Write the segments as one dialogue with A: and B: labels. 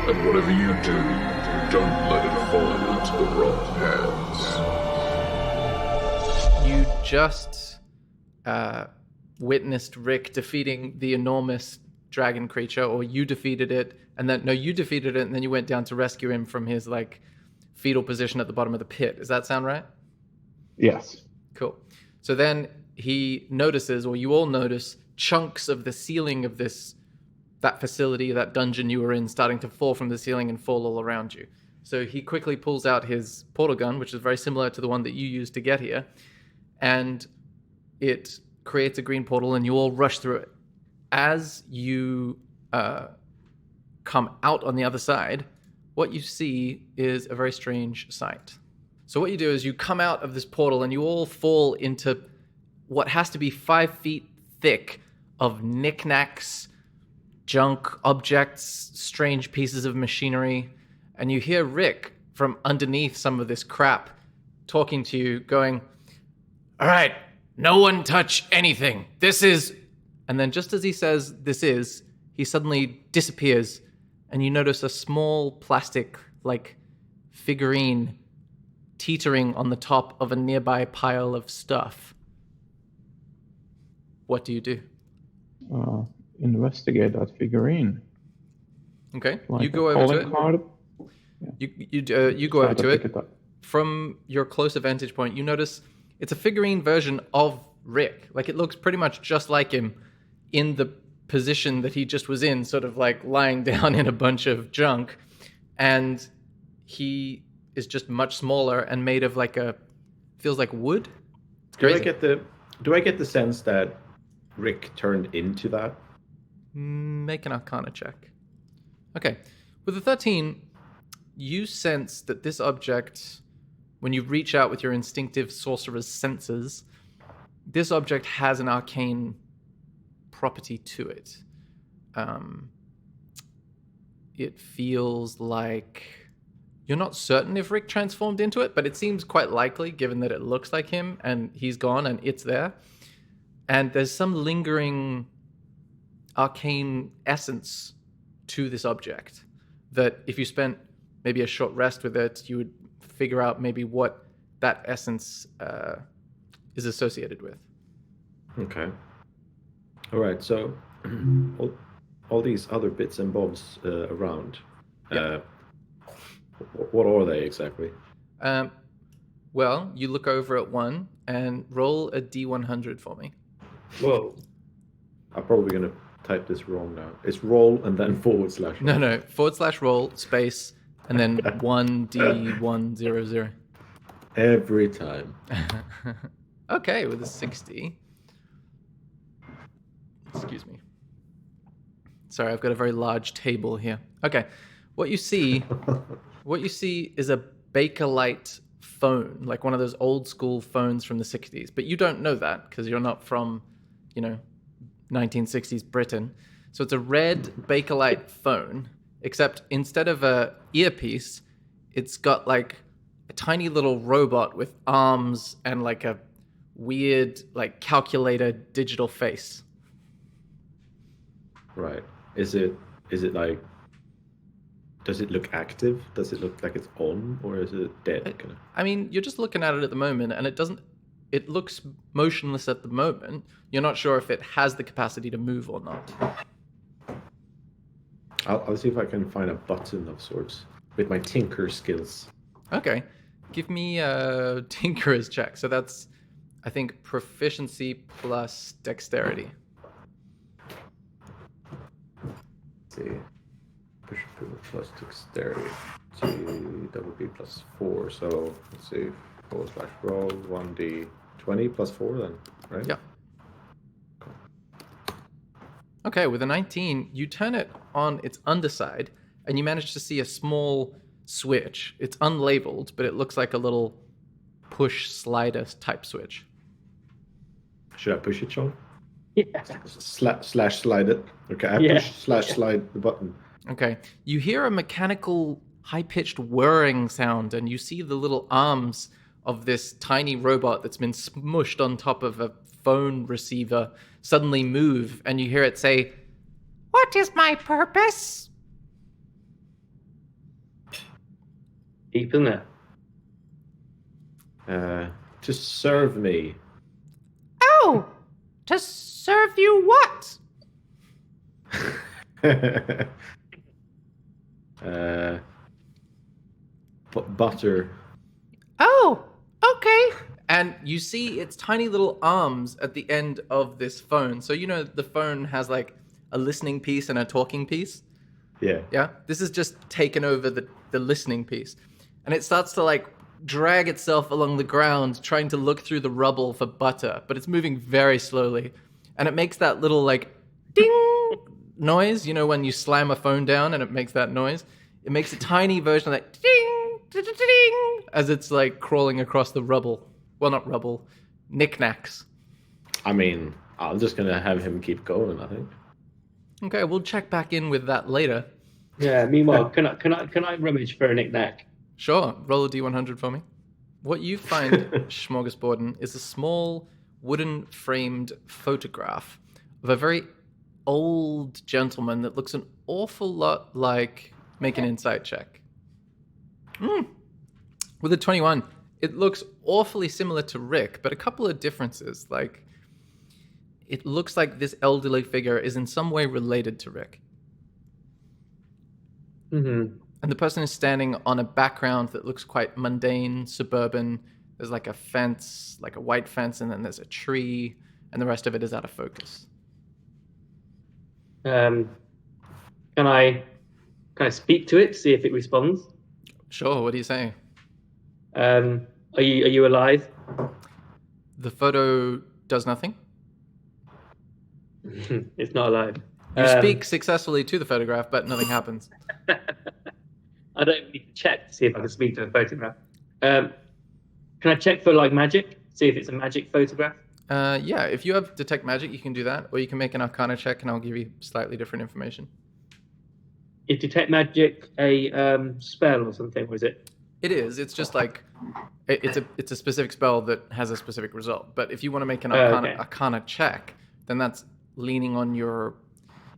A: And whatever you do, don't let it fall into the wrong hands.
B: You just witnessed Rick defeating the enormous dragon creature, or you defeated it, and then you defeated it, and then you went down to rescue him from his fetal position at the bottom of the pit. Does that sound right?
C: Yes.
B: Cool. So then he notices, or you all notice, chunks of the ceiling of that facility, that dungeon you were in, starting to fall from the ceiling and fall all around you. So he quickly pulls out his portal gun, which is very similar to the one that you used to get here, and it creates a green portal, and you all rush through it. As you come out on the other side, what you see is a very strange sight. So what you do is you come out of this portal and you all fall into what has to be 5 feet thick of knickknacks, junk, objects, strange pieces of machinery. And you hear Rick from underneath some of this crap talking to you, going, "All right, no one touch anything. This is..." And then just as he says "this is," he suddenly disappears, and you notice a small plastic, figurine teetering on the top of a nearby pile of stuff. What do you do?
C: Investigate that figurine.
B: Okay,
C: Like
B: you go over to it.
C: Card.
B: You go over to it. From your closer vantage point, you notice it's a figurine version of Rick. It looks pretty much just like him in the position that he just was in, sort of lying down in a bunch of junk. And he is just much smaller and made of feels like wood. It's crazy.
D: Do I get the sense that Rick turned into that?
B: Make an Arcana check. Okay. With a 13, you sense that this object, when you reach out with your instinctive sorcerer's senses, this object has an arcane property to it. It feels like... You're not certain if Rick transformed into it, but it seems quite likely given that it looks like him and he's gone and it's there. And there's some lingering arcane essence to this object that if you spent maybe a short rest with it, you would figure out maybe what that essence is associated with.
D: Okay. All right, so all these other bits and bobs around, what are they exactly?
B: Well, you look over at one and roll a D100 for me.
D: Whoa. I'm probably going to type this wrong now. It's roll and then /.
B: No, /roll, space, and then 1D100.
D: Every time.
B: Okay, with a 60. Excuse me. Sorry, I've got a very large table here. Okay, what you see is a Bakelite phone, like one of those old school phones from the 60s. But you don't know that because you're not from, 1960s Britain. So it's a red Bakelite phone, except instead of a earpiece, it's got a tiny little robot with arms and a weird calculator digital face.
D: Right. Is it does it look active? Does it look like it's on, or is it dead?
B: I mean, you're just looking at it at the moment, and it looks motionless at the moment. You're not sure if it has the capacity to move or not.
D: I'll see if I can find a button of sorts with my tinker skills.
B: Okay. Give me a tinkerer's check. So that's, I think, proficiency plus dexterity.
D: Let's see. Proficiency plus dexterity. That would be +4. So let's see. /roll 1d20 +4 then, right?
B: Yeah. Okay, with a 19, you turn it on its underside, and you manage to see a small switch. It's unlabeled, but it looks like a little push slider type switch.
D: Should I push it, Sean?
C: Yeah.
D: Slash slide it. Okay, I push slide the button.
B: Okay, you hear a mechanical, high-pitched whirring sound, and you see the little arms of this tiny robot that's been smushed on top of a phone receiver suddenly move, and you hear it say, "What is my purpose?"
E: deep, isn't it?
D: To serve me.
B: Oh, to serve you what?
D: Butter.
B: Oh, okay. And you see its tiny little arms at the end of this phone. So you know the phone has like a listening piece and a talking piece.
D: Yeah.
B: Yeah, this is just taken over the listening piece, and it starts to like drag itself along the ground, trying to look through the rubble for butter, but it's moving very slowly, and it makes that little like ding noise. You know when you slam a phone down and it makes that noise. It makes a tiny version of that ding, ding, ding, as it's like crawling across the rubble. Well, not rubble, knickknacks.
D: I mean, I'm just gonna have him keep going, I think.
B: Okay, we'll check back in with that later.
E: Yeah. Meanwhile, can I rummage for a knick-knack?
B: Sure, roll a d100 for me. What you find, Smorgasborden, is a small wooden framed photograph of a very old gentleman that looks an awful lot like... Make an insight check. With a 21, it looks awfully similar to Rick, but a couple of differences. Like, it looks like this elderly figure is in some way related to Rick.
E: Mm-hmm.
B: And the person is standing on a background that looks quite mundane, suburban. There's like a fence, like a white fence, and then there's a tree, and the rest of it is out of focus.
E: Can I speak to it, see if it responds?
B: Sure, what do you say?
E: Are you alive?
B: The photo does nothing.
E: It's not alive.
B: You speak successfully to the photograph, but nothing happens.
E: I don't need to check to see if I can speak to a photograph. Can I check for like magic? See if it's a magic photograph?
B: Yeah, if you have detect magic, you can do that, or you can make an arcana check and I'll give you slightly different information.
E: Is detect magic a spell or something, or is it?
B: It is. It's just like it's a specific spell that has a specific result. But if you want to make an arcana check, then that's leaning on your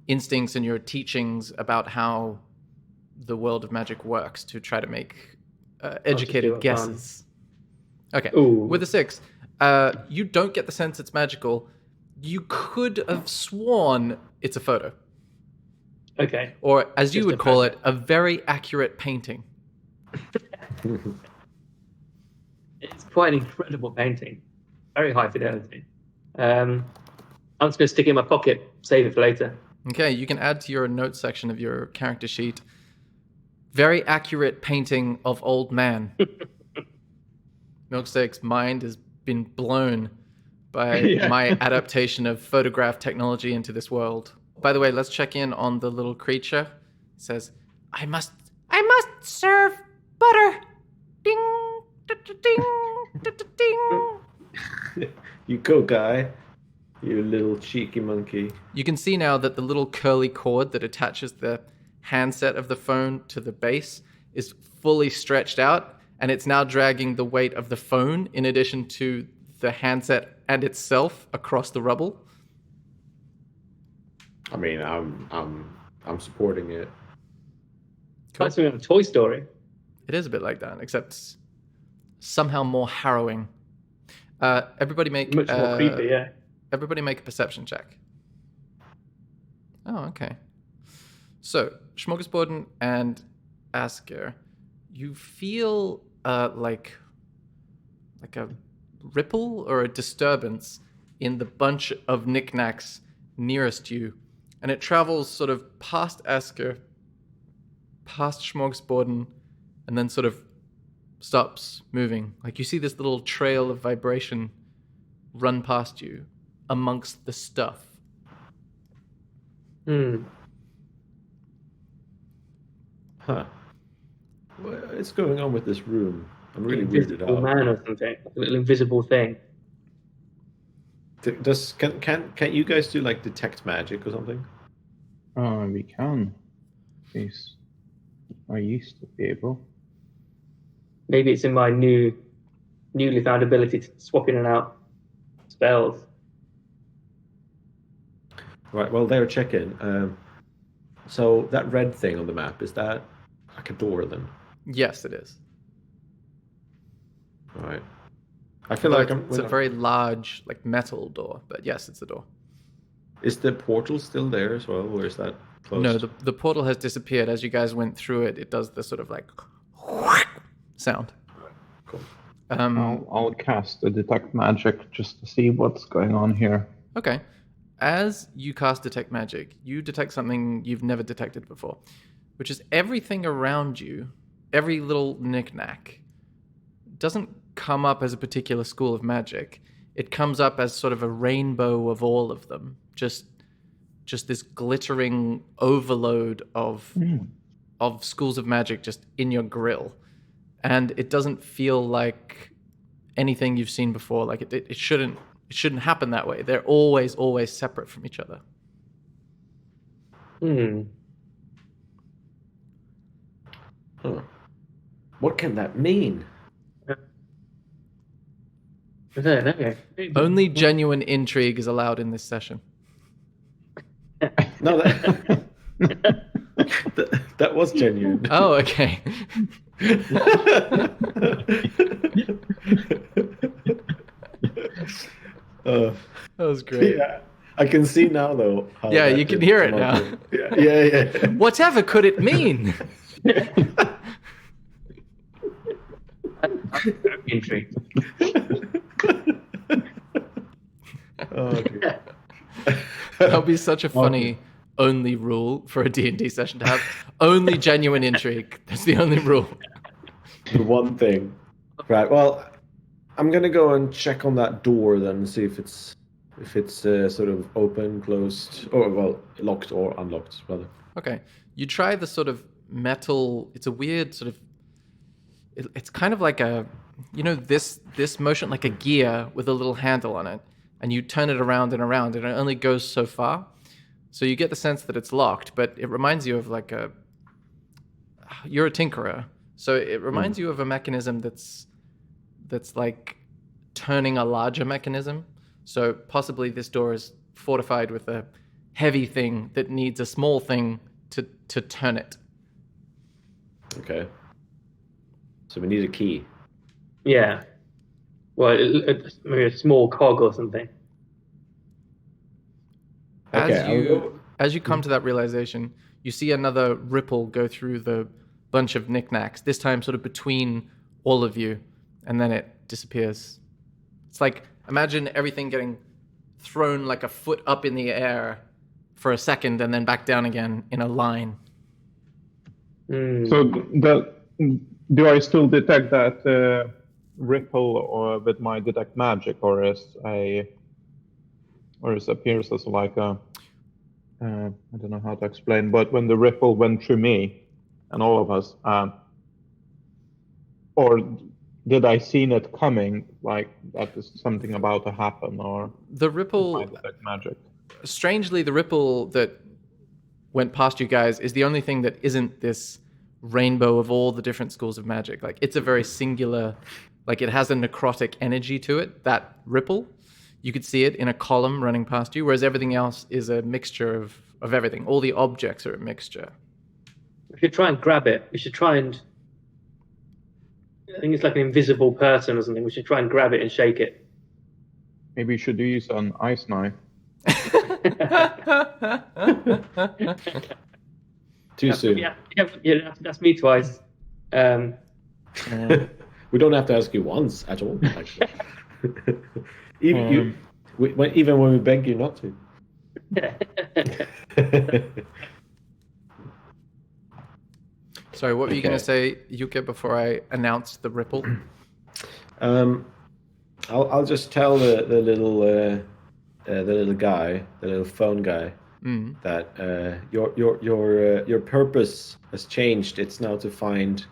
B: instincts and your teachings about how the world of magic works to try to make educated guesses. Okay.
E: Ooh.
B: With a 6, you don't get the sense it's magical. You could have sworn it's a photo.
E: Okay.
B: Or, as you
E: Just
B: would call it, a very accurate painting.
E: It's quite an incredible painting. Very high fidelity. I'm just going to stick it in my pocket, save it for later.
B: Okay, you can add to your notes section of your character sheet. Very accurate painting of old man. Milksteak's mind has been blown by my adaptation of photograph technology into this world. By the way, let's check in on the little creature. It says, I must serve butter. Ding, ding, ding.
D: You go, guy. You little cheeky monkey.
B: You can see now that the little curly cord that attaches the handset of the phone to the base is fully stretched out, and it's now dragging the weight of the phone in addition to the handset and itself across the rubble.
D: I mean, I'm supporting it.
E: Cool. That's a Toy Story.
B: It is a bit like that, except somehow more harrowing. Everybody make
E: Much more creepy, yeah.
B: Everybody make a perception check. Oh, okay. So, Smorgasborden and Asker, you feel like a ripple or a disturbance in the bunch of knickknacks nearest you, and it travels sort of past Asker, past Smorgasborden, and then sort of stops moving. Like you see this little trail of vibration run past you amongst the stuff.
D: Huh. What's going on with this room? I'm really weirded
E: Invisible
D: out.
E: man or something. Like a little invisible thing.
D: Can't you guys do like detect magic or something?
C: Oh, we can. Yes. I used to be able.
E: Maybe it's in my newly found ability to swap in and out spells.
D: Right, well, they're checking. So that red thing on the map, is that like a door then?
B: Yes, it is.
D: All right. I feel
B: Although
D: like
B: it's a very large, like metal door, but yes, it's a door.
D: Is the portal still there as well, or is that closed?
B: No, the portal has disappeared. As you guys went through it, it does the sort of like sound.
D: Cool.
C: I'll cast a detect magic just to see what's going on here.
B: Okay. As you cast Detect Magic, you detect something you've never detected before, which is everything around you, every little knick-knack, doesn't come up as a particular school of magic. It comes up as sort of a rainbow of all of them. Just this glittering overload of schools of magic just in your grill. And it doesn't feel like anything you've seen before. Like it shouldn't happen that way. They're always separate from each other.
D: Huh. What can that mean?
E: I don't know.
B: Only genuine intrigue is allowed in this session.
D: No, that was genuine.
B: Oh, okay. That was great.
D: Yeah, I can see now though. How
B: Yeah,
D: that
B: you can
D: did
B: hear it
D: come
B: now.
D: up. Yeah.
B: Whatever could it mean?
E: I'm intrigued.
D: Oh, dear.
B: That'll be such a funny only rule for a D&D session to have. Only genuine intrigue. That's the only rule.
D: The one thing. Right. Well, I'm gonna go and check on that door then and see if it's sort of open, closed, or well, locked or unlocked rather.
B: Okay. You try the sort of metal. It's a weird sort of. It's kind of like a, this motion, like a gear with a little handle on it, and you turn it around and around, and it only goes so far. So you get the sense that it's locked, but it reminds you of like you're a tinkerer, so it reminds you of a mechanism that's like turning a larger mechanism. So possibly this door is fortified with a heavy thing that needs a small thing to turn it.
D: Okay. So we need a key.
E: Yeah. Well, maybe a small cog or something.
D: Okay.
B: As you come to that realization, you see another ripple go through the bunch of knickknacks, this time sort of between all of you, and then it disappears. It's like, imagine everything getting thrown like a foot up in the air for a second and then back down again in a line.
C: So do I still detect that ripple or with my detect magic, or it appears as like a I don't know how to explain, but when the ripple went through me and all of us, or did I seen it coming, like that is something about to happen, or
B: the ripple?
C: my detect magic?
B: Strangely, the ripple that went past you guys is the only thing that isn't this rainbow of all the different schools of magic. Like, it's a very singular, like it has a necrotic energy to it, that ripple. You could see it in a column running past you, whereas everything else is a mixture of everything. All the objects are a mixture.
E: We should try and grab it. We should try and... I think it's like an invisible person or something. We should try and grab it and shake it.
C: Maybe you should use an ice knife.
D: Too soon.
E: Yeah, that's me twice.
D: We don't have to ask you once at all, actually. Even when we beg you not to.
B: Sorry, what were you going to say, Yuka, before I announced the ripple?
D: I'll just tell the little guy, the little phone guy, that your purpose has changed. It's now to find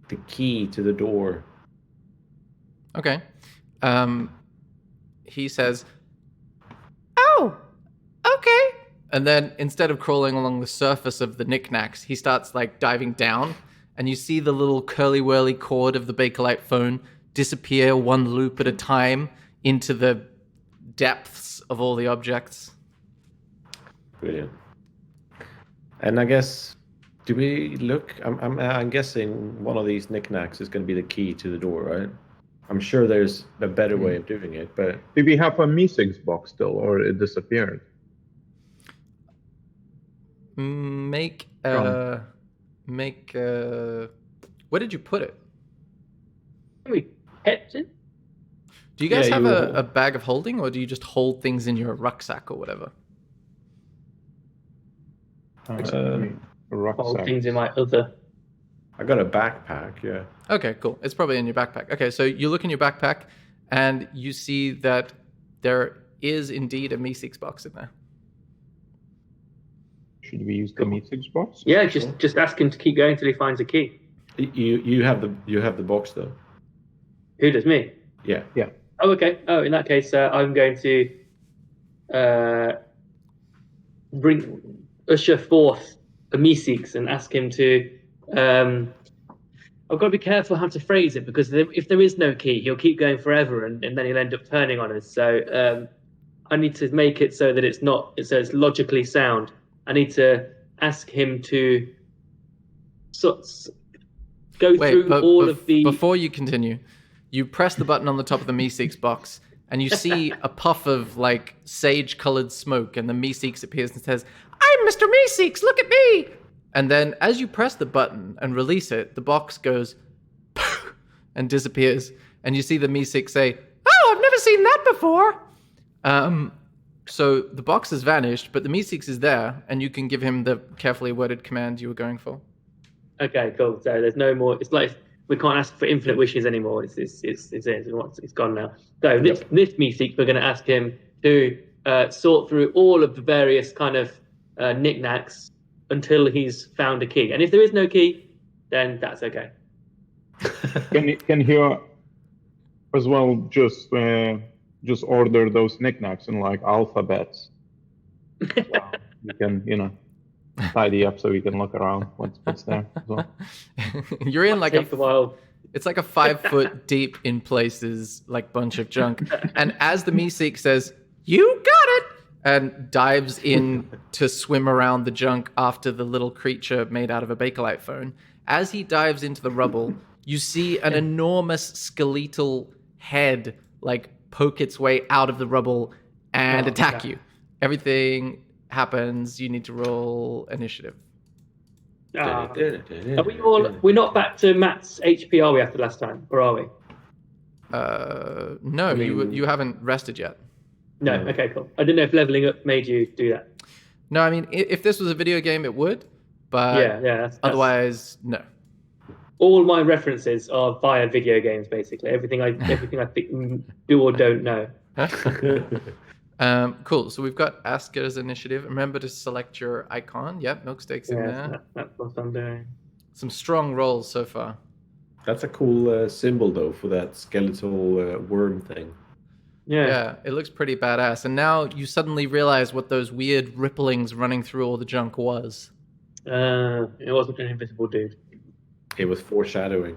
D: the key to the door.
B: Okay. He says, "Oh, okay." And then instead of crawling along the surface of the knickknacks, he starts like diving down, and you see the little curly whirly cord of the Bakelite phone disappear one loop at a time into the depths of all the objects.
D: Brilliant. And I guess, do we look? I'm guessing one of these knickknacks is going to be the key to the door, right? I'm sure there's a better way of doing it, but
C: Do we have a Meeseeks box still, or it disappeared?
B: Make
C: John.
B: where did you put it?
E: We kept it.
B: Do you guys
D: Yeah,
B: have
D: you
B: a
D: will.
B: bag of holding, or do you just hold things in your rucksack or whatever?
E: All
C: Rucksack.
E: things in my other.
D: I got a backpack. Yeah.
B: Okay, cool. It's probably in your backpack. Okay, so you look in your backpack and you see that there is indeed a Meeseeks box in there.
C: Should we use the Meeseeks box?
E: Yeah, just ask him to keep going till he finds a key.
D: You have the box though.
E: Who does, me?
D: Yeah.
E: Oh, okay. Oh, in that case, I'm going to usher forth a Meeseeks and ask him to. I've got to be careful how to phrase it, because if there is no key, he'll keep going forever, and then he'll end up turning on us. So I need to make it so that it's it's logically sound. I need to ask him to go through all of the.
B: Before you continue, you press the button on the top of the Meeseeks box, and you see a puff of like sage-colored smoke, and the Meeseeks appears and says, "I'm Mr. Meeseeks. Look at me!" And then, as you press the button and release it, the box goes and disappears, and you see the Meeseeks say, "Oh, I've never seen that before." So the box has vanished, but the Meeseeks is there, and you can give him the carefully worded command you were going for.
E: Okay, cool. So there's no more. It's like we can't ask for infinite wishes anymore. It's gone now. So this Meeseeks, we're going to ask him to sort through all of the various kind of knickknacks until he's found a key. And if there is no key, then that's okay.
C: Can he as well just order those knickknacks in like alphabets? Wow. You can tidy up so we can look around what's there as well.
B: You're in like
E: Take a while.
B: It's like a 5 foot deep in places, like bunch of junk. And as the Meeseek says, "You got it," and dives in to swim around the junk after the little creature made out of a Bakelite phone, as he dives into the rubble, you see an enormous skeletal head like poke its way out of the rubble and attack you. Everything happens. You need to roll initiative.
E: Are we all? We're not back to Matt's HP, are we, after last time, or are we?
B: No, you haven't rested yet.
E: No. Okay, cool. I didn't know if leveling up made you do that.
B: No, I mean, if this was a video game, it would, but
E: Yeah. That's,
B: otherwise, no.
E: all my references are via video games, basically. Everything I think do or don't know.
B: Cool. So we've got Asker's initiative. Remember to select your icon. Yep, Milksteak's in there.
E: That's what I'm doing.
B: Some strong rolls so far.
D: That's a cool symbol though for that skeletal worm thing.
B: Yeah, it looks pretty badass. And now you suddenly realize what those weird ripplings running through all the junk was.
E: It wasn't an invisible dude.
D: It was foreshadowing.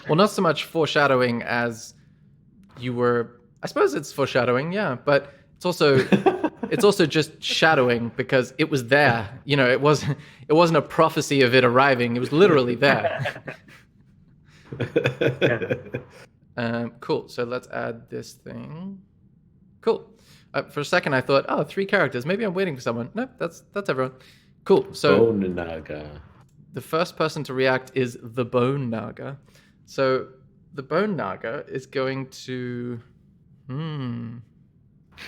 B: Well, not so much foreshadowing as you were. I suppose it's foreshadowing, yeah, but it's also just shadowing because it was there. It wasn't a prophecy of it arriving. It was literally there. Cool. So let's add this thing. Cool. For a second, I thought, 3 characters. Maybe I'm waiting for someone. No, that's everyone. Cool. So
D: Bone Naga.
B: the first person to react is the Bone Naga. So the Bone Naga is going to.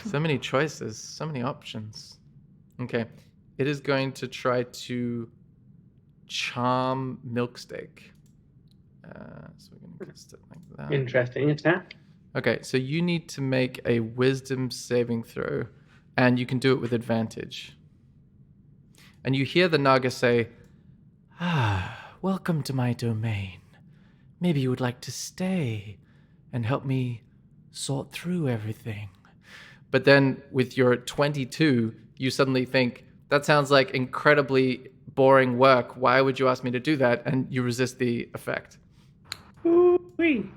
B: So many choices, so many options. Okay. It is going to try to charm Milksteak. So we're going to cast it like that.
E: Interesting attack.
B: Okay, so you need to make a wisdom saving throw, and you can do it with advantage. And you hear the Naga say, welcome to my domain. Maybe you would like to stay and help me sort through everything. But then with your 22, you suddenly think, that sounds like incredibly boring work. Why would you ask me to do that? And you resist the effect.
E: Ooh-wee.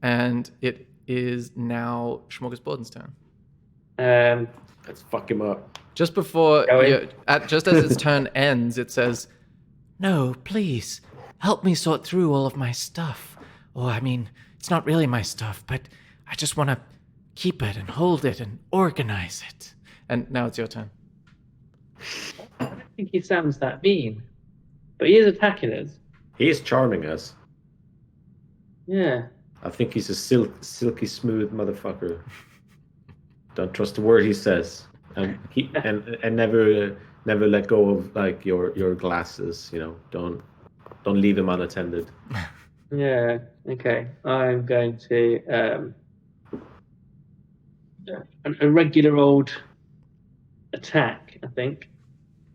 B: And it is now Smorgasborden's turn.
D: Let's fuck him up.
B: Just before, just as its turn ends, it says, "No, please, help me sort through all of my stuff. Oh, I mean, it's not really my stuff, but I just want to keep it and hold it and organize it. And now it's your turn.
E: I don't think he sounds that mean, but he is attacking us.
D: He is charming us.
E: Yeah.
D: I think he's a silky smooth motherfucker. Don't trust a word he says, and never let go of like your glasses. Don't leave him unattended.
E: Yeah. Okay. I'm going to a regular old attack. I think.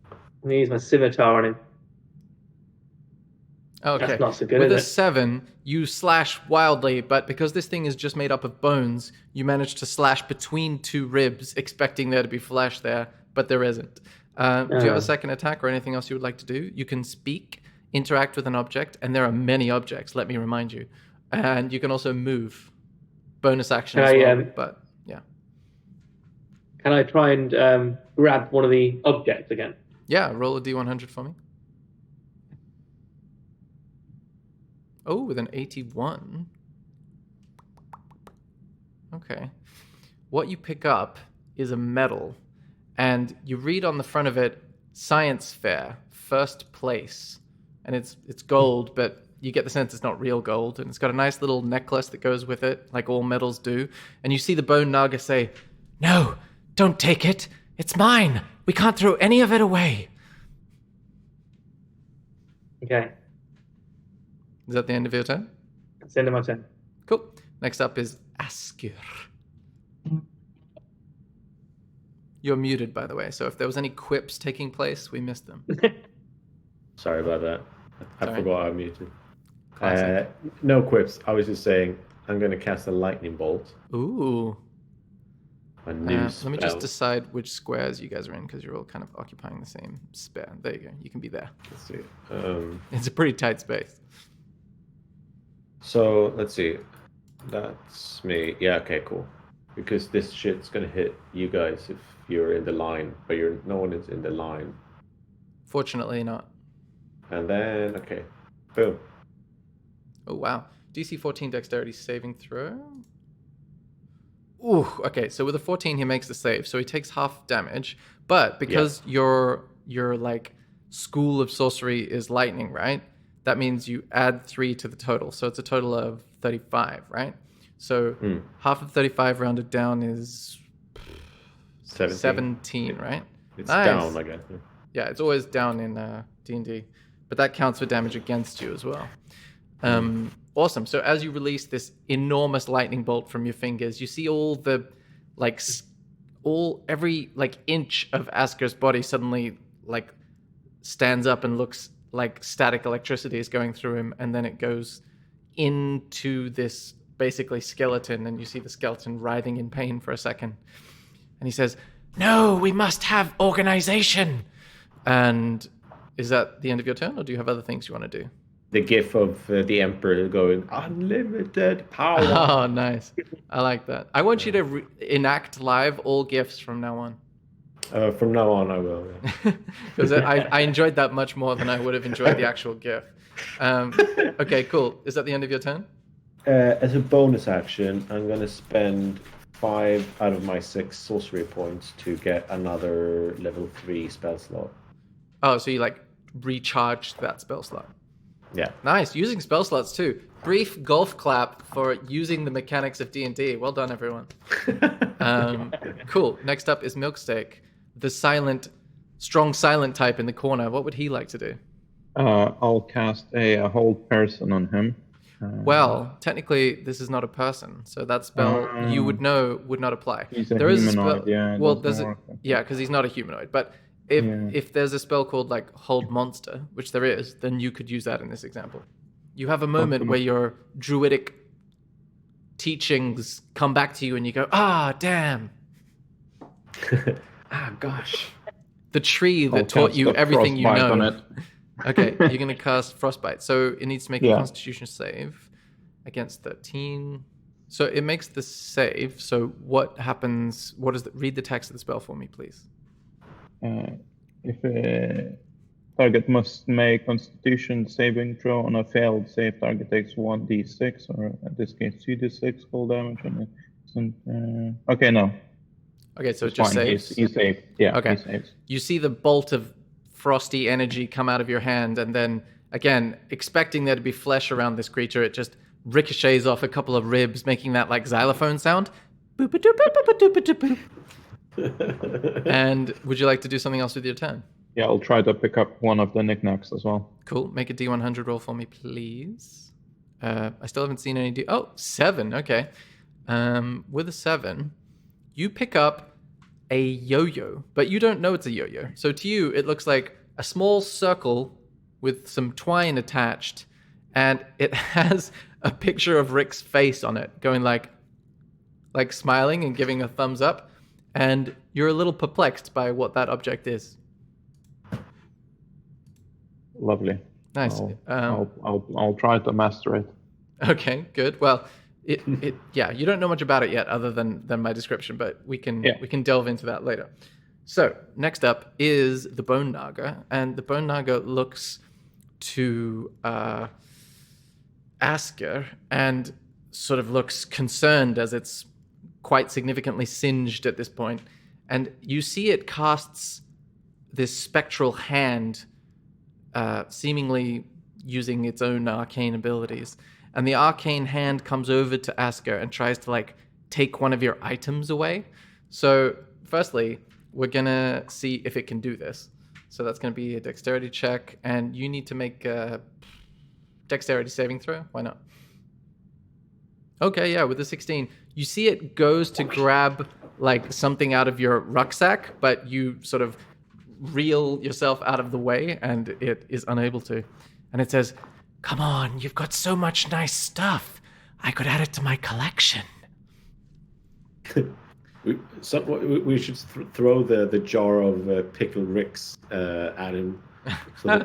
E: I'm gonna use my scimitar on him.
B: Okay.
E: That's not so good,
B: With a
E: is it?
B: 7, you slash wildly, but because this thing is just made up of bones, you manage to slash between 2 ribs, expecting there to be flesh there, but there isn't. Do you have a second attack or anything else you would like to do? You can speak, interact with an object, and there are many objects, let me remind you. And you can also move. Bonus action as well, but yeah.
E: Can I try and grab one of the objects again?
B: Yeah, roll a D100 for me. Oh, with an 81. Okay. What you pick up is a medal, and you read on the front of it, Science Fair, first place. And it's gold, but you get the sense it's not real gold. And it's got a nice little necklace that goes with it, like all medals do. And you see the Bone Naga say, "No, don't take it. It's mine. We can't throw any of it away."
E: Okay.
B: Is that the end of your turn?
E: That's the end of my turn.
B: Cool. Next up is Askir. You're muted, by the way, so if there was any quips taking place, we missed them.
D: Sorry about that. I
B: Sorry.
D: forgot I muted.
B: Classic.
D: No quips. I was just saying I'm going to cast a lightning bolt.
B: Ooh.
D: A new
B: Let me just
D: spell.
B: decide which squares you guys are in, because you're all kind of occupying the same space. There you go. You can be there.
D: Let's see.
B: It's a pretty tight space.
D: So let's see. That's me. Yeah. Okay. Cool. Because this shit's gonna hit you guys if you're in the line, but no one is in the line.
B: Fortunately not.
D: And then okay, boom.
B: Oh, wow. DC 14 dexterity saving throw. Ooh, okay. So with a 14, he makes the save. So he takes half damage. But because your like school of sorcery is lightning, right? That means you add 3 to the total. So it's a total of 35, right? So half of 35 rounded down is 17, right?
D: It's
B: Nice.
D: down again.
B: Yeah, it's always down in D&D. But that counts for damage against you as well. Awesome. So as you release this enormous lightning bolt from your fingers, you see all the, like, every, like, inch of Asker's body suddenly, like, stands up and looks like static electricity is going through him. And then it goes into this, basically, skeleton. And you see the skeleton writhing in pain for a second. And he says, "No, we must have organization." And is that the end of your turn, or do you have other things you want to do?
D: The gif of the Emperor going, "Unlimited power."
B: Oh, nice. I like that. I want you to enact live all GIFs from now on.
D: From now on, I will. Yeah.
B: Because I enjoyed that much more than I would have enjoyed the actual GIF. Okay, cool. Is that the end of your turn?
D: As a bonus action, I'm going to spend 5 out of my 6 sorcery points to get another level 3 spell slot.
B: Oh, so you, like, recharged that spell slot.
D: Yeah.
B: Nice. Using spell slots, too. Brief golf clap for using the mechanics of D&D. Well done, everyone. Cool. Next up is Milksteak, the strong silent type in the corner. What would he like to do?
C: I'll cast a hold person on him.
B: Well, technically, this is not a person, so that spell you would know would not apply.
C: He's a
B: There is
C: humanoid,
B: spell,
C: yeah.
B: well, because he's not a humanoid. But if there's a spell called like Hold Monster, which there is, then you could use that in this example. You have a moment where your druidic teachings come back to you, and you go, "Ah, damn! Ah, gosh! The tree that taught you everything you know."
C: On it.
B: Okay, you're going to cast Frostbite. So it needs to make a
C: Yeah.
B: Constitution save against 13. So it makes the save. So what happens? Read the text of the spell for me, please.
C: If Target must make Constitution saving throw. On a failed save, target takes 1d6, or in this case 2d6 full damage. Okay, no.
B: Okay, so
C: It's
B: it just
C: fine.
B: saves.
C: He saved. Yeah,
B: Okay.
C: he saves.
B: You see the bolt of frosty energy come out of your hand, and then again, expecting there to be flesh around this creature, it just ricochets off a couple of ribs, making that like xylophone sound. Boop-a-doop-boop-a-doop-a-doop-a-doop. And would you like to do something else with your turn?
C: Yeah, I'll try to pick up one of the knickknacks as well.
B: Cool. Make a D100 roll for me, please. I still haven't seen any Oh, 7. Okay. With a 7, you pick up a yo-yo, but you don't know it's a yo-yo. So to you, it looks like a small circle with some twine attached, and it has a picture of Rick's face on it, going like smiling and giving a thumbs up, and you're a little perplexed by what that object is.
C: Lovely.
B: Nice.
C: I'll try to master it.
B: Okay, good. Well, yeah, you don't know much about it yet, other than my description, but we can delve into that later. So next up is the Bone Naga, and the Bone Naga looks to Asker and sort of looks concerned as it's quite significantly singed at this point, and you see it casts this spectral hand, seemingly using its own arcane abilities. And the arcane hand comes over to Asker and tries to like take one of your items away. So firstly, we're gonna see if it can do this. So that's gonna be a dexterity check, and you need to make a dexterity saving throw. Why not? Okay, yeah, with a 16. You see it goes to grab like something out of your rucksack, but you sort of reel yourself out of the way, and it is unable to. And it says, "Come on, you've got so much nice stuff. I could add it to my collection."
D: We should throw the jar of pickled Ricks at him, so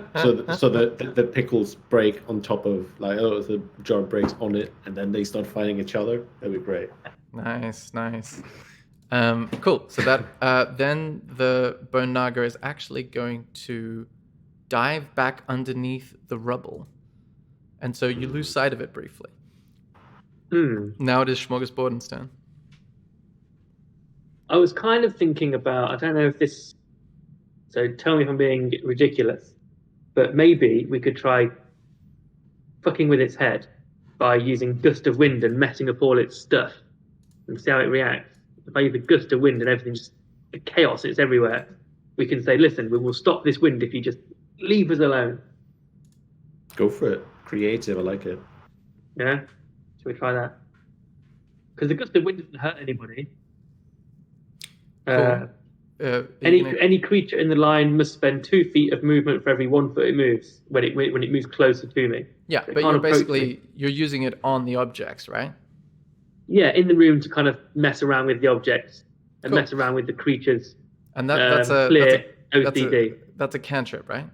D: the pickles break on top of the jar breaks on it, and then they start fighting each other. That'd be great.
B: Nice. Cool. So that then the Bone Naga is actually going to dive back underneath the rubble. And so you lose sight of it briefly. Now it is Smorgasborden's turn.
E: I was kind of thinking about, I don't know if this, so tell me if I'm being ridiculous, but maybe we could try fucking with its head by using gust of wind and messing up all its stuff and see how it reacts. If I use a gust of wind and everything just chaos, it's everywhere, we can say, listen, we will stop this wind if you just leave us alone.
D: Go for it. Creative, I like it.
E: Yeah? Should we try that? Because the gust of wind doesn't hurt anybody.
B: Cool.
E: Any creature in the line must spend 2 feet of movement for every 1 foot it moves when it moves closer to me.
B: Yeah,
E: so
B: but you're using it on the objects, right?
E: Yeah, in the room to kind of mess around with the objects and
B: Cool.
E: mess around with the creatures.
B: And that's
E: OCD.
B: That's a cantrip, right?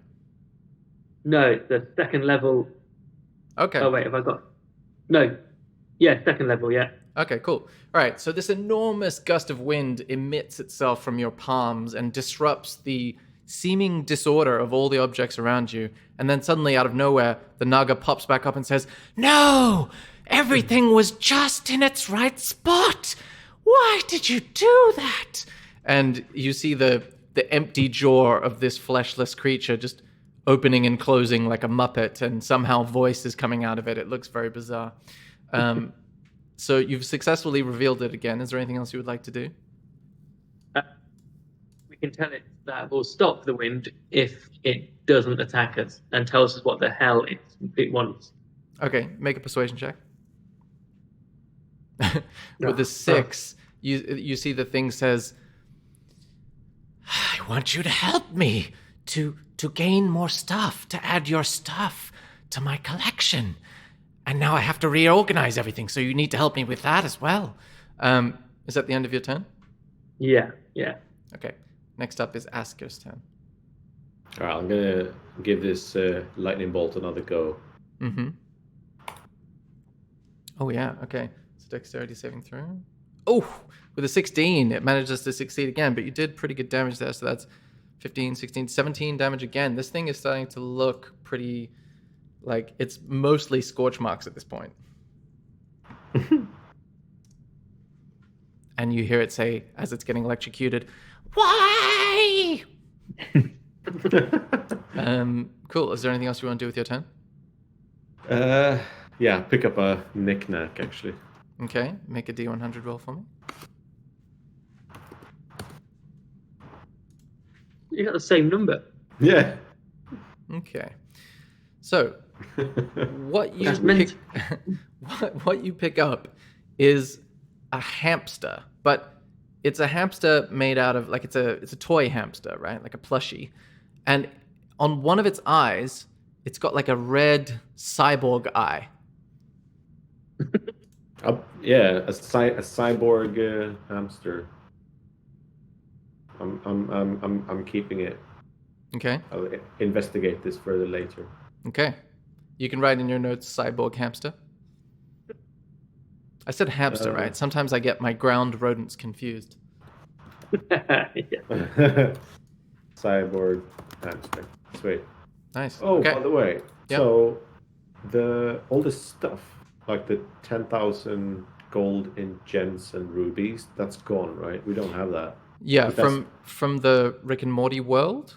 E: No, the second level.
B: Okay.
E: Oh wait, have I got? No. Yeah, second level. Yeah.
B: Okay, cool. All right, so this enormous gust of wind emits itself from your palms and disrupts the seeming disorder of all the objects around you. And then suddenly, out of nowhere, the Naga pops back up and says, "No! Everything was just in its right spot! Why did you do that?" And you see the empty jaw of this fleshless creature just opening and closing like a Muppet, and somehow voice is coming out of it. It looks very bizarre. So you've successfully revealed it again. Is there anything else you would like to do?
E: We can tell it that we'll stop the wind if it doesn't attack us and tells us what the hell it wants.
B: Okay, make a persuasion check. With the 6, you see the thing says, "I want you to help me to gain more stuff, to add your stuff to my collection. And now I have to reorganize everything, so you need to help me with that as well." Is that the end of your turn?
E: Yeah.
B: Okay. Next up is Asker's turn.
D: All right, I'm gonna give this lightning bolt another go.
B: Mm-hmm. Oh, yeah. Okay. So dexterity saving throw. Oh, with a 16, it manages to succeed again, but you did pretty good damage there, so that's 15, 16, 17 damage again. This thing is starting to look pretty like it's mostly scorch marks at this point. And you hear it say, as it's getting electrocuted, "Why?" Cool. Is there anything else you want to do with your turn?
D: Yeah, pick up a knick-knack, actually.
B: Okay, make a D100 roll for me.
E: You got the same number.
D: Yeah.
B: Okay. So, what you
E: That's
B: pick,
E: mint.
B: what you pick up is a hamster, but it's a hamster made out of like it's a toy hamster, right? Like a plushie. And on one of its eyes, it's got like a red cyborg eye.
D: Yeah, a cyborg hamster. I'm keeping it.
B: Okay.
D: I'll investigate this further later.
B: Okay. You can write in your notes cyborg hamster. I said hamster, right? Sometimes I get my ground rodents confused.
E: Yeah.
D: Cyborg hamster. Sweet.
B: Nice.
D: Oh,
B: okay.
D: by the way,
B: Yep.
D: so all the stuff, like the 10,000 gold in gems and rubies, that's gone, right? We don't have that.
B: Yeah,
D: That's-
B: from the Rick and Morty world.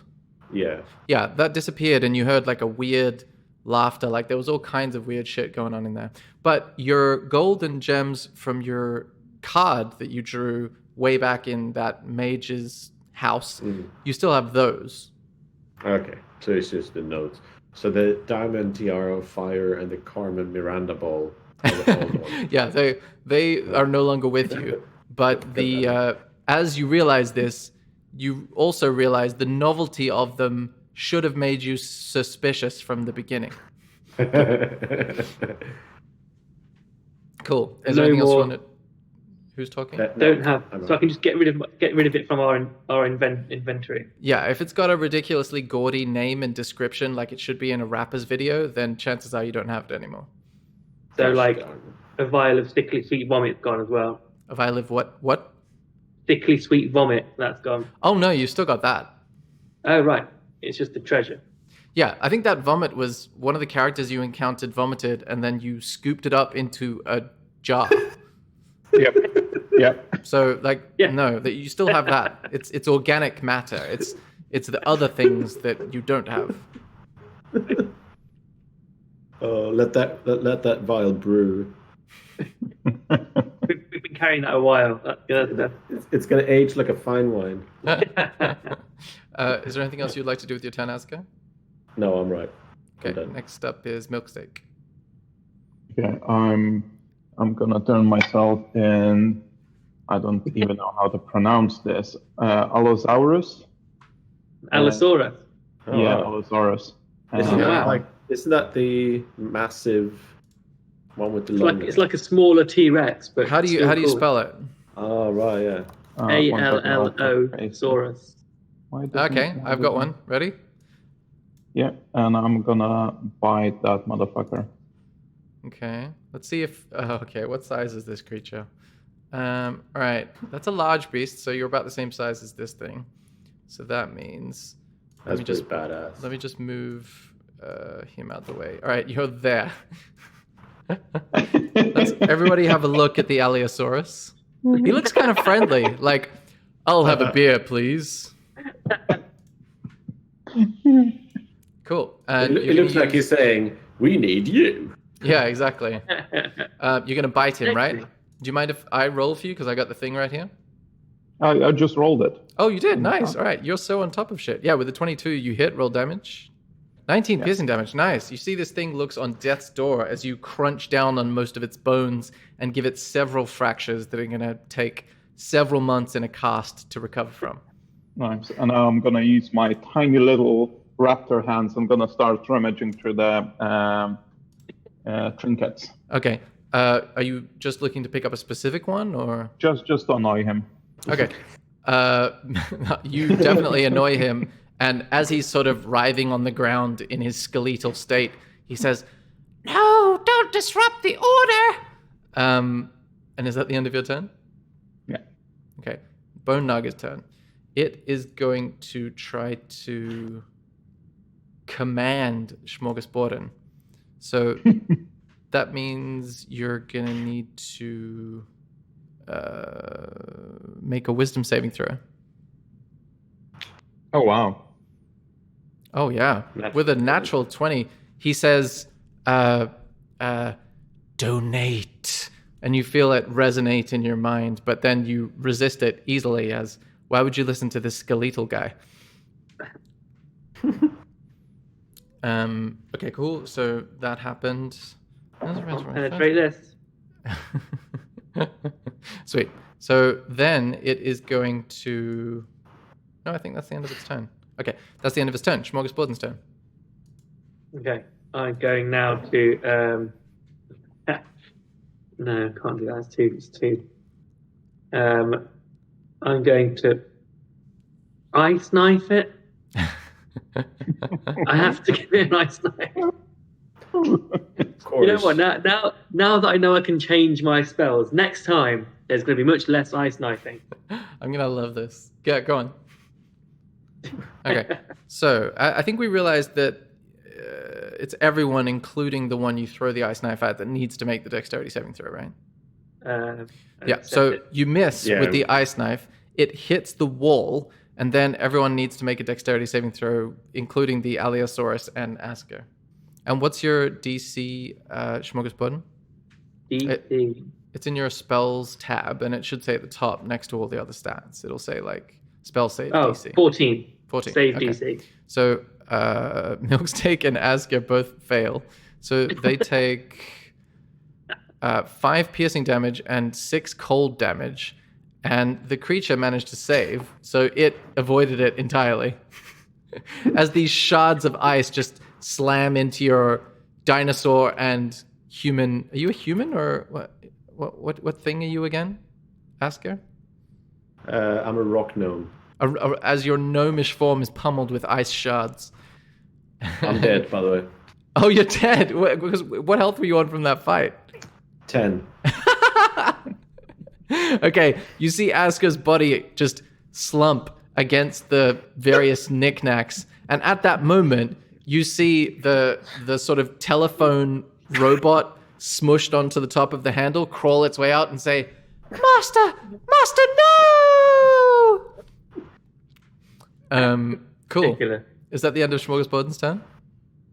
D: Yeah.
B: Yeah, that disappeared, and you heard like a weird laughter. Like there was all kinds of weird shit going on in there. But your gold and gems from your card that you drew way back in that mage's house, you still have those.
D: Okay, so it's just the notes. So the diamond tiara of fire and the Carmen Miranda ball. Are all gone.
B: Yeah, they are no longer with you. But the as you realize this, you also realize the novelty of them should have made you suspicious from the beginning. Cool. Is there
E: No
B: anything else you
E: more-
B: wanted? Who's talking?
E: Don't have. So I can just get rid of it from our inventory.
B: Yeah, if it's got a ridiculously gaudy name and description like it should be in a rapper's video, then chances are you don't have it anymore.
E: So like a vial of sickly sweet vomit gone as well.
B: If I live what?
E: Sickly sweet vomit, that's gone.
B: Oh no, you still got that.
E: Oh right, it's just a treasure.
B: Yeah, I think that vomit was one of the characters you encountered vomited, and then you scooped it up into a jar.
C: Yep. Yep.
B: So, like,
E: Yeah.
B: no, that you still have that. It's organic matter. It's the other things that you don't have.
D: Let that vial brew.
E: We've been carrying that a while.
D: It's gonna age like a fine wine.
B: Is there anything else you'd like to do with your turn, Asuka?
D: No, I'm right. I'm
B: Okay.
D: done.
B: Next up is Milksteak.
C: Okay, I'm gonna turn myself in. I don't even know how to pronounce this. Allosaurus.
E: Allosaurus.
D: Oh,
C: Yeah,
D: wow.
C: Allosaurus.
D: Isn't
E: Wow.
D: that the massive one with the
E: It's like a smaller T-Rex, but
B: How do you spell it?
D: Oh right, yeah.
E: ALLO Saurus.
B: Okay, I've got one. Ready?
C: Yeah, and I'm gonna bite that motherfucker.
B: Okay. Let's see if. Okay, what size is this creature? All right, that's a large beast, so you're about the same size as this thing. So that means.
D: That's pretty badass.
B: Let me just move him out the way. All right, you're there. Everybody have a look at the Allosaurus. He looks kind of friendly. Like, I'll have a beer, please. Cool. And
D: It looks like he's saying, "We need you."
B: Yeah, exactly. You're gonna bite him, right? Do you mind if I roll for you because I got the thing right here?
C: I just rolled it.
B: Oh, you did. Nice. All right, you're so on top of shit. Yeah, with the 22, you hit. Roll damage. 19 piercing damage. Nice. You see this thing looks on death's door as you crunch down on most of its bones and give it several fractures that are gonna take several months in a cast to recover from.
C: Nice. And now I'm gonna use my tiny little raptor hands. I'm gonna start rummaging through the trinkets.
B: Okay. Are you just looking to pick up a specific one, or
C: Just to annoy him.
B: okay? You definitely annoy him, and as he's sort of writhing on the ground in his skeletal state, he says, "No, don't disrupt the order." And is that the end of your turn?
C: Yeah.
B: Okay. Bone Naga's turn. it is going to try to command Smorgasborden. So that means you're going to need to make a wisdom saving throw.
C: Oh wow.
B: Oh, yeah. With a natural 20, he says, donate. And you feel it resonate in your mind, but then you resist it easily as, why would you listen to this skeletal guy? Okay, cool. So that happened.
E: Penetrate this.
B: Sweet. So then it is going to... No, I think that's the end of its turn. Okay, that's the end of its turn. Smorgasborden's turn.
E: Okay, I'm going now to. No, can't do that. It's two. I'm going to ice knife it. I have to give it an ice knife.
D: Of course.
E: You know what? Now that I know I can change my spells, next time there's going to be much less ice knifing.
B: I'm gonna love this. Yeah, go on. Okay, so I think we realized that it's everyone, including the one you throw the ice knife at, that needs to make the dexterity saving throw, right? Yeah, so you miss with the ice knife. It hits the wall, and then everyone needs to make a dexterity saving throw, including the Aliosaurus and Asker. And what's your DC, Smorgasborden?
E: DC.
B: It's in your spells tab, and it should say at the top next to all the other stats. It'll say like spell save DC.
E: 14.
B: 14.
E: Save
B: okay.
E: DC.
B: So Milksteak and Asker both fail. So they take 5 piercing damage and 6 cold damage. And the creature managed to save, so it avoided it entirely. As these shards of ice just slam into your dinosaur and human... Are you a human or what thing are you again, Asker?
D: I'm a rock gnome.
B: As your gnomish form is pummeled with ice shards.
D: I'm dead, by the way.
B: Oh, you're dead. What health were you on from that fight?
D: 10.
B: Okay, you see Asker's body just slump against the various knickknacks, and at that moment, you see the sort of telephone robot smushed onto the top of the handle crawl its way out and say, Master, no! Cool.
E: Particular.
B: Is that the end of Smorgasborden's turn?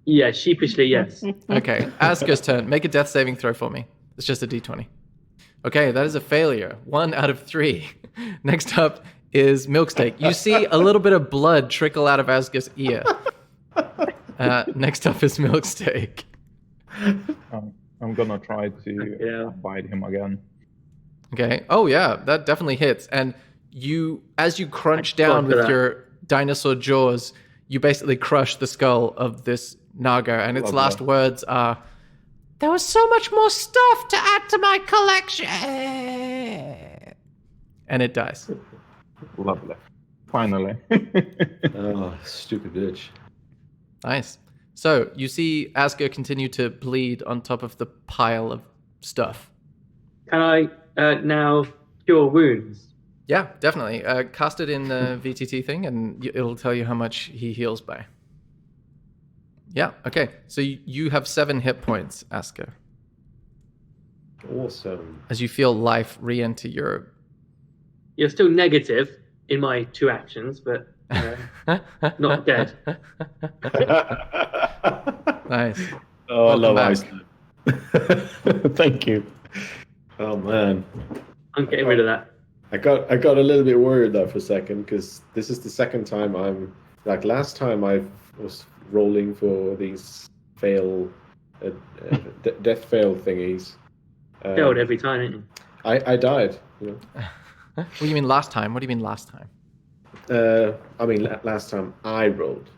E: Yeah, sheepishly, yes.
B: Okay, Asker's turn. Make a death saving throw for me. It's just a d20. Okay, that is a failure. 1 out of 3. Next up is Milksteak. You see a little bit of blood trickle out of Asker's ear. Next up is Milksteak.
C: I'm gonna try to bite him again.
B: Okay. Oh yeah, that definitely hits. And as you crunch down with your dinosaur jaws, you basically crush the skull of this Naga, and its last words are, "There was so much more stuff to add to my collection." And it dies.
C: Lovely. Finally.
D: Oh, stupid bitch.
B: Nice. So you see Asker continue to bleed on top of the pile of stuff.
E: Can I now cure wounds?
B: Yeah, definitely. Cast it in the VTT thing, and it'll tell you how much he heals by. Yeah, okay. So you have 7 hit points, Asker.
D: Awesome.
B: As you feel life re-enter your...
E: You're still negative in my 2 actions, but not dead.
B: Nice.
D: Oh, I love
B: back.
D: Iceland. Thank you. Oh man,
E: I'm getting rid of that.
D: I got a little bit worried there for a second because this is the second time I'm like last time I was rolling for these death fail thingies.
E: Failed every time, didn't you?
D: I died. You know?
B: What do you mean last time? What do you mean last time?
D: I mean last time I rolled,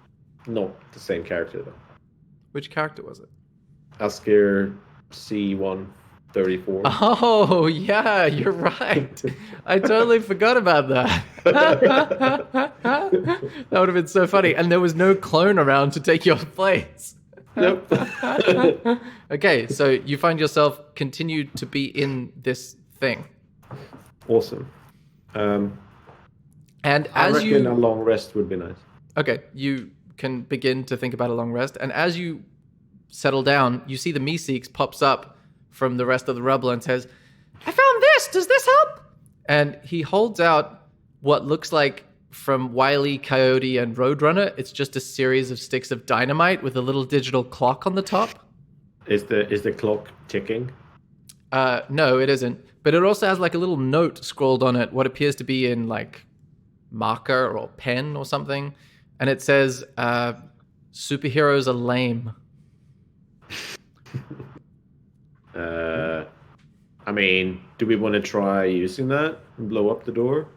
D: not the same character though.
B: Which character was it?
D: Asker C134.
B: Oh, yeah, you're right. I totally forgot about that. That would have been so funny. And there was no clone around to take your place.
D: Nope.
B: Okay, so you find yourself continued to be in this thing.
D: Awesome.
B: And
D: I
B: as
D: reckon
B: you
D: a long rest would be nice.
B: Okay, you can begin to think about a long rest, and as you settle down, you see the Meeseeks pops up from the rest of the rubble and says, "I found this. Does this help?" And he holds out what looks like from Wile E. Coyote and Roadrunner. It's just a series of sticks of dynamite with a little digital clock on the top.
D: Is the clock ticking?
B: No, it isn't. But it also has like a little note scrawled on it, what appears to be in like marker or pen or something. And it says, superheroes are lame.
D: I mean, do we want to try using that and blow up the door?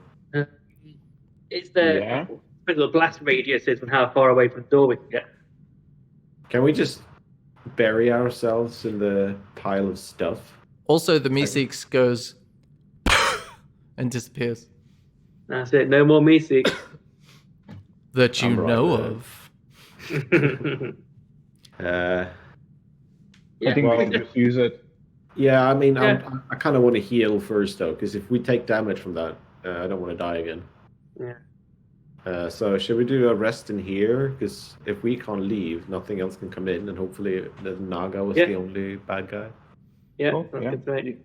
E: Is there a little blast radius is and how far away from the door we can get?
D: Can we just bury ourselves in the pile of stuff?
B: Also, the Meeseeks goes and disappears.
E: That's it. No more Meeseeks.
B: That you
D: I'm right
B: know
D: there.
B: of.
C: I think we can just use it.
D: Yeah, I mean,
E: Yeah.
D: I kind of want to heal first, though, because if we take damage from that, I don't want to die again.
E: Yeah.
D: So should we do a rest in here? Because if we can't leave, nothing else can come in, and hopefully the Naga was the only bad guy.
E: Yeah.
C: Cool,
E: That's
C: yeah.
E: good, right.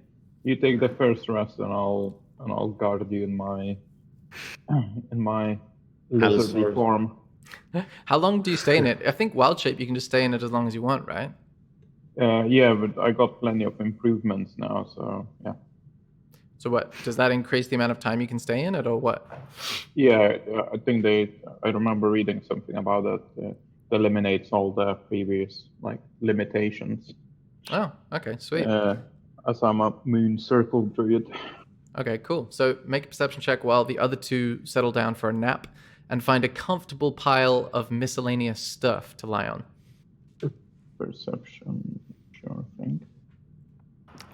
C: You take the first rest, and I'll guard you in my lizardy
D: Allosaurus.
C: form.
B: How long do you stay in it? I think wild shape, you can just stay in it as long as you want, right?
C: Yeah, but I got plenty of improvements now, so yeah.
B: So what, does that increase the amount of time you can stay in it or what?
C: Yeah, I think I remember reading something about it. It eliminates all the previous limitations.
B: Oh, okay, sweet.
C: As I'm a moon circle druid.
B: Okay, cool. So make a perception check while the other two settle down for a nap and find a comfortable pile of miscellaneous stuff to lie on.
C: Perception, sure thing.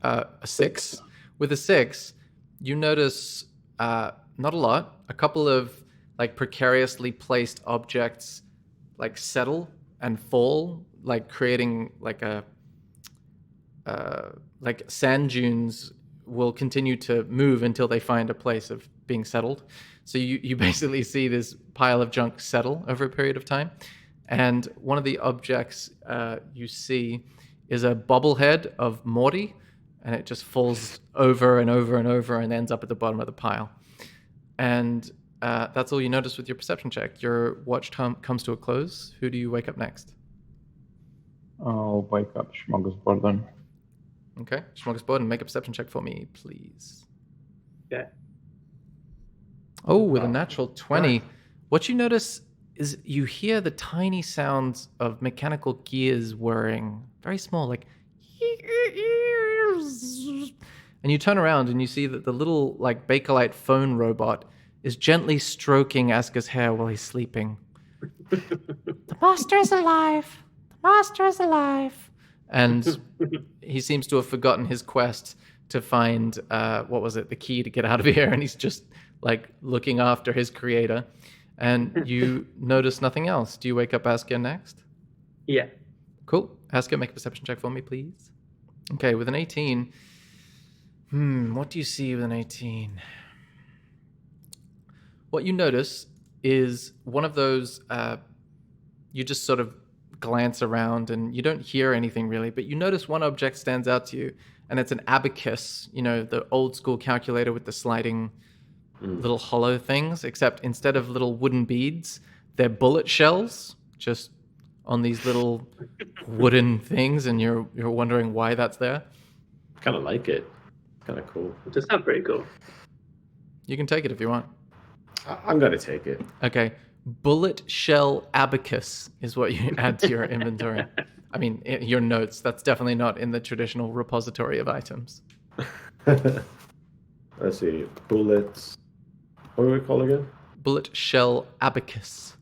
B: A 6. With a 6, you notice not a lot. A couple of precariously placed objects settle and fall, creating sand dunes will continue to move until they find a place of being settled. So you basically see this pile of junk settle over a period of time. And one of the objects you see is a bobblehead of Morty, and it just falls over and over and over and ends up at the bottom of the pile. And that's all you notice with your perception check. Your watch comes to a close. Who do you wake up next?
C: I'll wake up Smorgasbord.
B: Okay, Smorgasbord, make a perception check for me, please.
E: Yeah.
B: Oh, with a natural 20. What you notice is you hear the tiny sounds of mechanical gears whirring, very small, and you turn around and you see that the little Bakelite phone robot is gently stroking Aska's hair while he's sleeping. The master is alive. The master is alive. And he seems to have forgotten his quest to find the key to get out of here, and he's just looking after his creator. And you notice nothing else. Do you wake up Aska next?
E: Yeah.
B: Cool. Aska, make a perception check for me, please. Okay, with an 18. What do you see with an 18? What you notice is one of those, you just sort of glance around and you don't hear anything really, but you notice one object stands out to you, and it's an abacus, the old school calculator with the sliding little hollow things, except instead of little wooden beads, they're bullet shells just on these little wooden things, and you're wondering why that's there.
D: Kind of like it. Kind of cool.
E: It does sound pretty cool.
B: You can take it if you want.
D: I'm gonna take it.
B: Okay. Bullet shell abacus is what you add to your inventory. I mean, your notes. That's definitely not in the traditional repository of items.
D: Let's see. Bullets. What do we call it again?
B: Bullet shell abacus.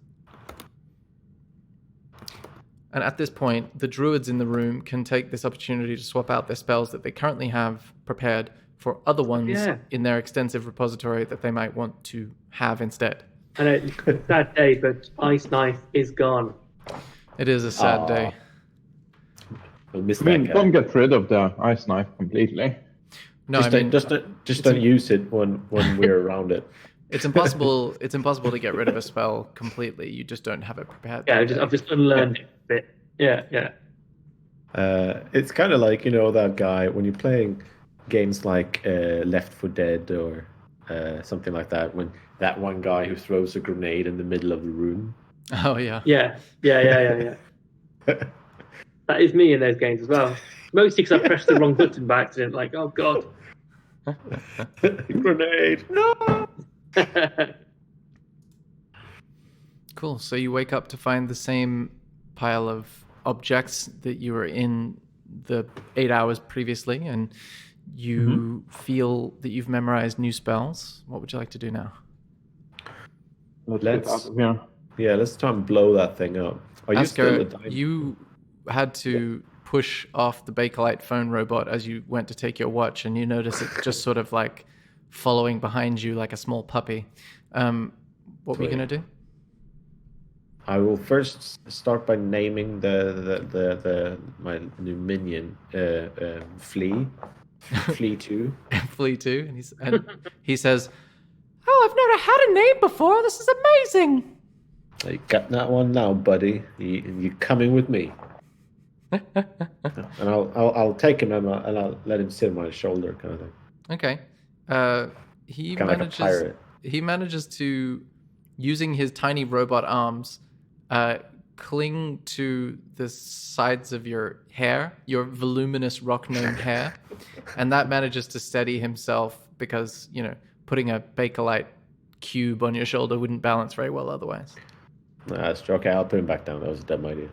B: And at this point, the druids in the room can take this opportunity to swap out their spells that they currently have prepared for other ones in their extensive repository that they might want to have instead.
E: I know it's a sad day, but Ice Knife is gone.
B: It is a sad day.
D: We'll miss
C: I mean,
D: that guy.
C: don't get rid of the ice knife completely.
B: No,
D: Just don't use it when we're around it.
B: It's impossible. It's impossible to get rid of a spell completely. You just don't have it prepared.
E: Yeah,
B: that
E: I've
B: day.
E: just unlearned it a bit. Yeah.
D: It's kind of like, that guy when you're playing games like Left 4 Dead or something like that, when that one guy who throws a grenade in the middle of the room.
B: Oh yeah.
E: Yeah. That is me in those games as well. Mostly because I pressed the wrong button by accident. Like, oh god.
D: Grenade! No!
B: Cool. So you wake up to find the same pile of objects that you were in the 8 hours previously, and you feel that you've memorized new spells. What would you like to do now?
C: Let's get out of here.
D: Yeah, let's try and blow that thing up. Are you still
B: Asker,
D: a dime?
B: you had to push off the Bakelite phone robot as you went to take your watch, and you notice it just sort of like following behind you like a small puppy. What were you gonna do?
D: I will first start by naming my new minion, Flea. Flea 2.
B: Flea 2, and he says, "Oh, I've never had a name before. This is amazing."
D: You got that one now, buddy. You coming with me? And I'll take him and I'll let him sit on my shoulder, kind of thing.
B: Okay. He
D: Kind of like a pirate.
B: He manages to, using his tiny robot arms, cling to the sides of your hair, your voluminous rock gnome hair, and that manages to steady himself because, putting a Bakelite cube on your shoulder wouldn't balance very well otherwise.
D: That's okay. I'll put him back down. That was a dumb idea.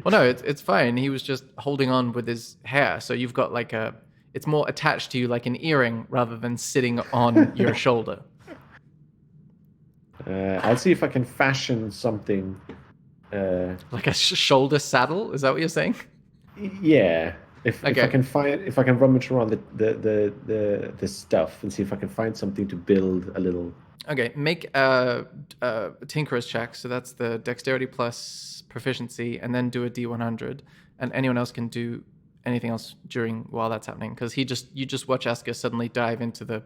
B: Well, no, it's fine. He was just holding on with his hair, so you've got it's more attached to you like an earring rather than sitting on your shoulder.
D: I'll see if I can fashion something.
B: Like a shoulder saddle? Is that what you're saying?
D: Yeah. If
B: Okay.
D: I can rummage around the stuff and see if I can find something to build a little.
B: Okay, make a tinkerer's check. So that's the dexterity plus proficiency, and then do a D100. And anyone else can do anything else while that's happening, because you just watch Asker suddenly dive into the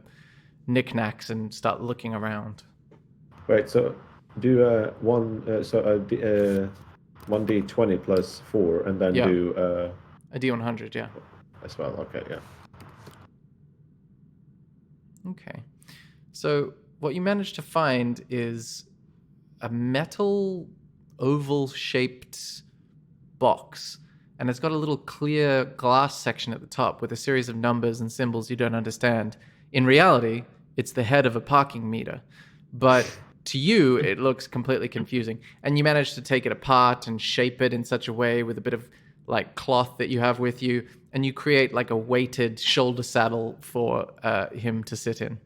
B: knickknacks and start looking around.
D: Right. So do 1d20 plus 4, and then do
B: A D100, yeah.
D: as well. Okay. Yeah.
B: Okay. So what you manage to find is a metal oval-shaped box, and it's got a little clear glass section at the top with a series of numbers and symbols you don't understand. In reality, it's the head of a parking meter, but to you, it looks completely confusing. And you manage to take it apart and shape it in such a way with a bit of like cloth that you have with you, and you create like a weighted shoulder saddle for him to sit in.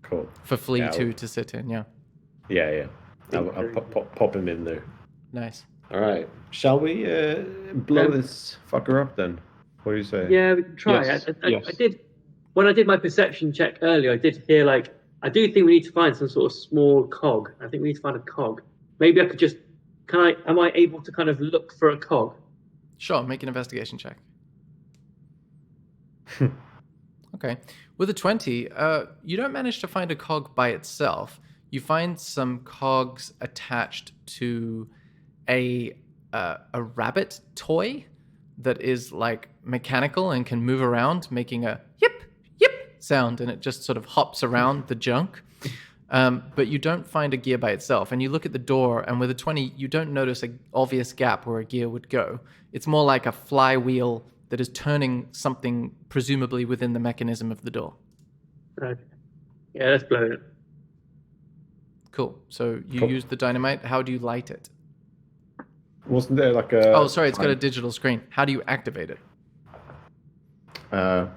D: Cool.
B: For Flea 2 to sit in, yeah.
D: Yeah. I'll pop him in there.
B: Nice.
D: All right. Shall we blow this fucker up then? What do you say?
E: Yeah, we can try.
C: Yes,
E: I did, when I did my perception check earlier, I did hear I do think we need to find some sort of small cog. I think we need to find a cog. Maybe I could just, am I able to kind of look for a cog?
B: Sure, make an investigation check. Okay. With a 20, you don't manage to find a cog by itself. You find some cogs attached to a rabbit toy that is like mechanical and can move around, making a yip, yip sound, and it just sort of hops around the junk. But you don't find a gear by itself. And you look at the door, and with a 20, you don't notice an obvious gap where a gear would go. It's more like a flywheel that is turning something presumably within the mechanism of the door.
E: Okay. Yeah, let's blow it.
B: Cool. So you use the dynamite. How do you light it?
D: Wasn't there like a...
B: Oh, sorry, it's got a digital screen. How do you activate it?
D: I'll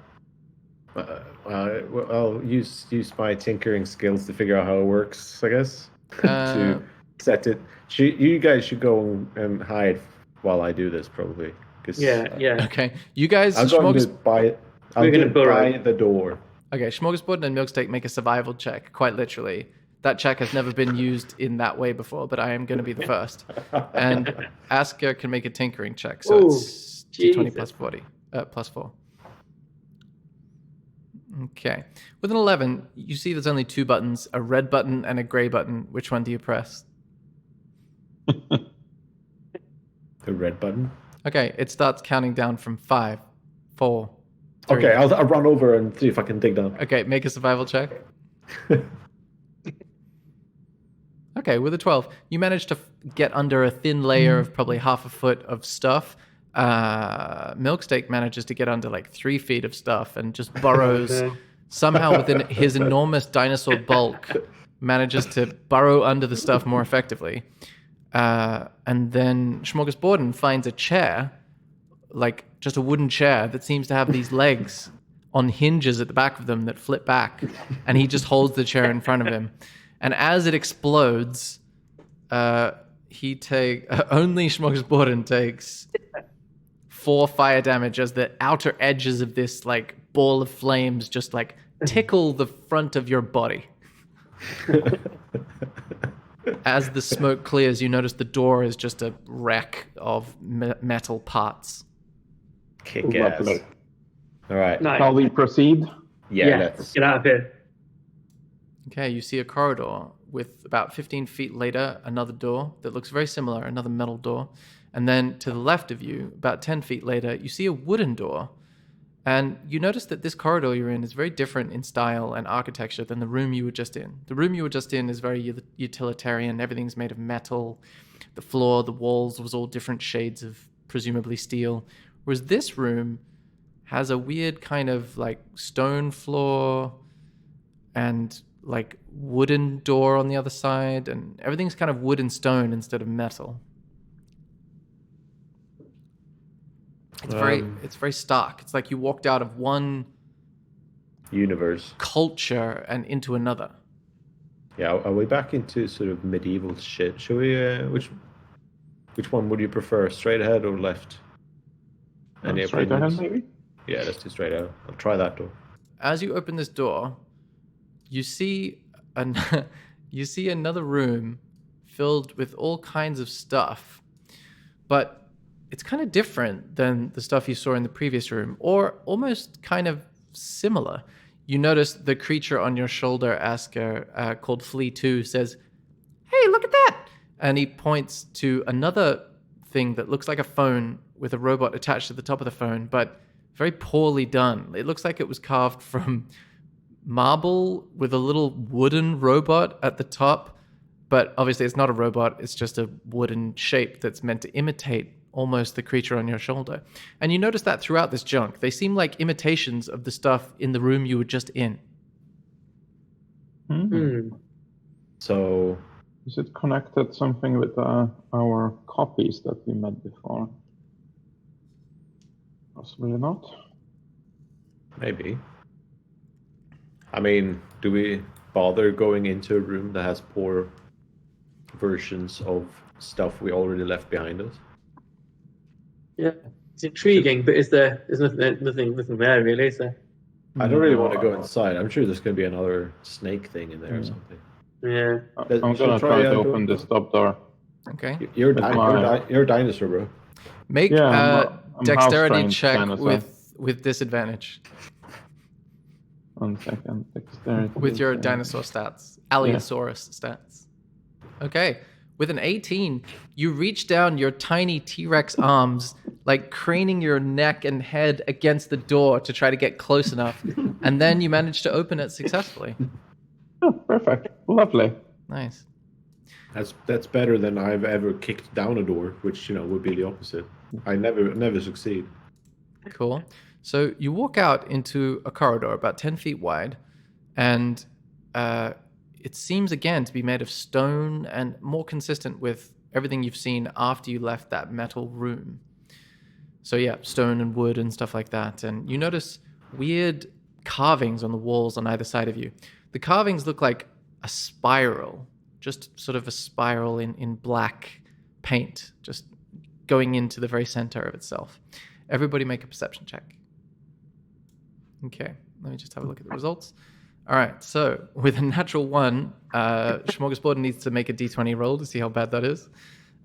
D: use my tinkering skills to figure out how it works, I guess. To set it. You guys should go and hide while I do this, probably.
E: Yeah.
B: Okay. You guys...
D: I'm going to buy it. I'm going to buy the door.
B: Okay, Smorgasbord and Milksteak make a survival check, quite literally. That check has never been used in that way before, but I am going to be the first. And Asker can make a tinkering check, so it's D20 plus 40, plus 4. Okay. With an 11, you see there's only 2 buttons, a red button and a gray button. Which one do you press?
D: The red button.
B: Okay, it starts counting down from 5, 4, 3.
D: Okay, I'll run over and see if I can dig down.
B: Okay, make a survival check. Okay, with a 12, you manage to get under a thin layer of probably half a foot of stuff. Milksteak manages to get under like 3 feet of stuff and just burrows somehow within his enormous dinosaur bulk, manages to burrow under the stuff more effectively. And then Smorgasborden finds a chair, like just a wooden chair that seems to have these legs on hinges at the back of them that flip back, and he just holds the chair in front of him. And as it explodes, only Smorgasborden takes 4 fire damage as the outer edges of this like ball of flames just like tickle the front of your body. As the smoke clears, you notice the door is just a wreck of metal parts.
D: Kick ass.
C: Lovely.
D: All right.
E: Nice.
C: Shall we proceed?
D: Yeah,
E: Let's
D: let's.
E: get out of here.
B: Okay, you see a corridor with about 15 feet later, another door that looks very similar, another metal door. And then to the left of you, about 10 feet later, you see a wooden door. And you notice that this corridor you're in is very different in style and architecture than the room you were just in. The room you were just in is very utilitarian. Everything's made of metal. The floor, the walls was all different shades of presumably steel. Whereas this room has a weird kind of like stone floor and like wooden door on the other side, and everything's kind of wood and stone instead of metal. It's very stark. It's like you walked out of one
D: Universe.
B: culture and into another.
D: Yeah, are we back into sort of medieval shit? Shall we? Which one would you prefer, straight ahead or left? Any
C: Straight ahead,
D: opinions?
C: maybe?
D: Yeah, let's do straight ahead. I'll try that door.
B: As you open this door, you see another room filled with all kinds of stuff, but it's kind of different than the stuff you saw in the previous room, or almost kind of similar. You notice the creature on your shoulder, Asker, called Flea 2, says, "Hey, look at that!" And he points to another thing that looks like a phone with a robot attached to the top of the phone, but very poorly done. It looks like it was carved from marble with a little wooden robot at the top, but obviously it's not a robot, it's just a wooden shape that's meant to imitate almost the creature on your shoulder. And you notice that throughout this junk. They seem like imitations of the stuff in the room you were just in.
D: So,
C: Is it connected something with our copies that we met before? Possibly not.
D: maybe. I mean, do we bother going into a room that has poor versions of stuff we already left behind us?
E: Yeah, it's intriguing, but there's nothing there really, is there?
D: I don't really want to go inside. I'm sure there's going to be another snake thing in there or something.
E: Yeah.
C: I'm gonna try to open this top door.
B: Okay.
D: You're
C: my-
D: a dinosaur, bro.
B: Make
C: Yeah,
B: a
C: I'm
B: dexterity
C: house-trained
B: check
C: dinosaur.
B: with disadvantage.
C: 1 second. Dexterity.
B: With your dinosaur stats, Allosaurus stats. Okay, with an 18, you reach down your tiny T-Rex arms, like craning your neck and head against the door to try to get close enough, and then you manage to open it successfully.
C: Oh, perfect. Lovely.
B: Nice.
D: That's better than I've ever kicked down a door, which would be the opposite. I never succeed.
B: Cool. So you walk out into a corridor about 10 feet wide, and it seems again to be made of stone and more consistent with everything you've seen after you left that metal room. So yeah, stone and wood and stuff like that. And you notice weird carvings on the walls on either side of you. The carvings look like a spiral, just sort of a spiral in black paint, just going into the very center of itself. Everybody make a perception check. Okay, let me just have a look at the results. All right, so with a natural 1, Smorgasbord needs to make a d20 roll to see how bad that is.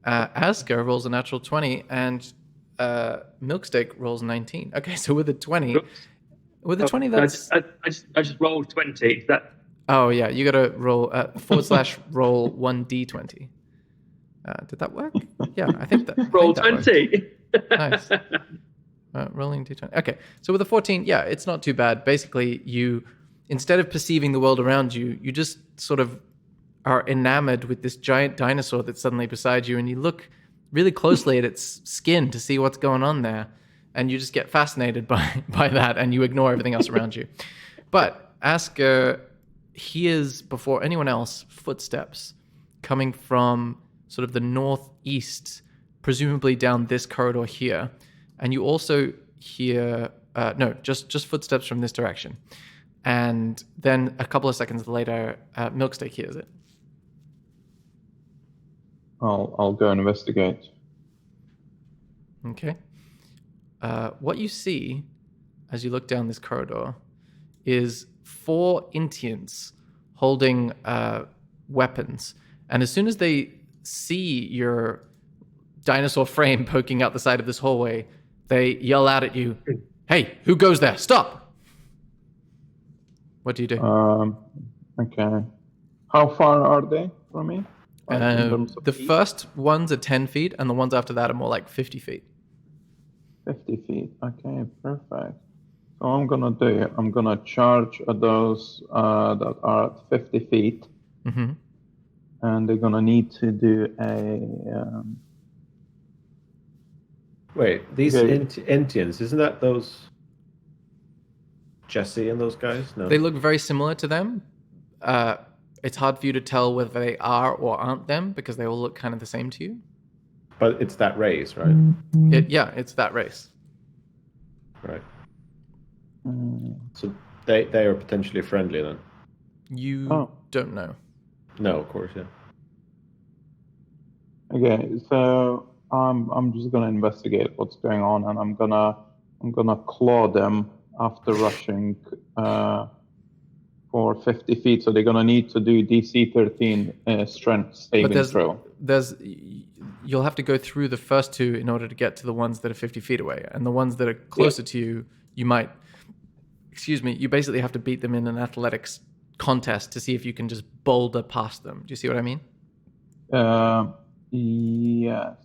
B: Asker rolls a natural 20, and Milksteak rolls 19. Okay, so with a 20, With a 20, that's...
E: I just rolled 20. That
B: Oh, yeah, you got to roll / roll 1d20. Did that work? Yeah, I think that.
E: roll
B: I think that
E: 20.
B: Nice. Rolling d20. Okay, so with a 14, yeah, it's not too bad. Basically, you, instead of perceiving the world around you, you just sort of are enamored with this giant dinosaur that's suddenly beside you, and you look really closely at its skin to see what's going on there, and you just get fascinated by that, and you ignore everything else around you. But Asker hears, before anyone else, footsteps coming from sort of the northeast, presumably down this corridor here. And you also hear, just footsteps from this direction. And then a couple of seconds later, Milksteak hears it.
C: I'll go investigate.
B: Okay. What you see as you look down this corridor is 4 Intians holding weapons. And as soon as they see your dinosaur frame poking out the side of this hallway, they yell out at you, "Hey, who goes there? Stop!" What do you do?
C: Okay. How far are they from me? Like, in terms of
B: The
C: feet?
B: first ones are 10 feet, and the ones after that are more like 50 feet.
C: 50 feet. Okay, perfect. So I'm gonna charge at those that are at 50 feet,
B: Mm-hmm.
C: and they're gonna need to do a.
D: Wait, these
C: Okay.
D: Entians, isn't that those Jesse and those guys? No.
B: They look very similar to them. It's hard for you to tell whether they are or aren't them because they all look kind of the same to you.
D: But it's that race, right?
B: It's that race.
D: Right. So they are potentially friendly then?
B: You don't know.
D: No, of course, yeah.
C: Okay, so I'm just gonna investigate what's going on, and I'm gonna claw them after rushing for 50 feet. So they're gonna need to do DC 13 strength saving throw.
B: You'll have to go through the first 2 in order to get to the ones that are 50 feet away, and the ones that are closer to you, you basically have to beat them in an athletics contest to see if you can just boulder past them. Do you see what I mean?
C: Yes.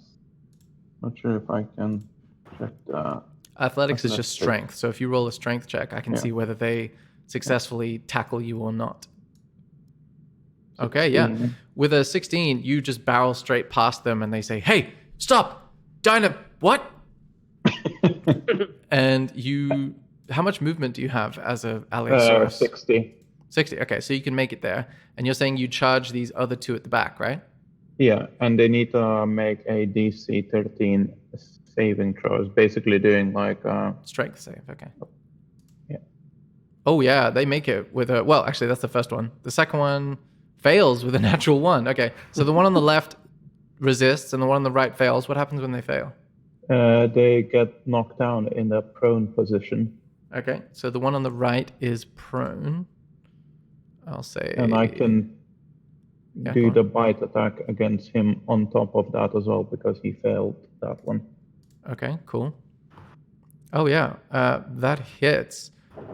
C: Not sure if I can check that.
B: Athletics is just strength. So if you roll a strength check, I can see whether they successfully tackle you or not. Okay, yeah. With a 16, you just barrel straight past them and they say, "Hey, stop! What?" And you... How much movement do you have as a Allosaurus?
C: 60.
B: 60. Okay, so you can make it there. And you're saying you charge these other 2 at the back, right?
C: Yeah, and they need to make a DC 13 saving throws, basically doing like
B: Strength save, okay.
C: Yeah.
B: Oh yeah, they make it with a... Well, actually, that's the first one. The second one fails with a natural 1. Okay, so the one on the left resists and the one on the right fails. What happens when they fail?
C: they get knocked down in the prone position.
B: Okay, so the one on the right is prone. I'll say...
C: And I can
B: Yeah,
C: do
B: go on.
C: the bite attack against him on top of that as well, because he failed that one.
B: Okay, cool. Oh yeah, that hits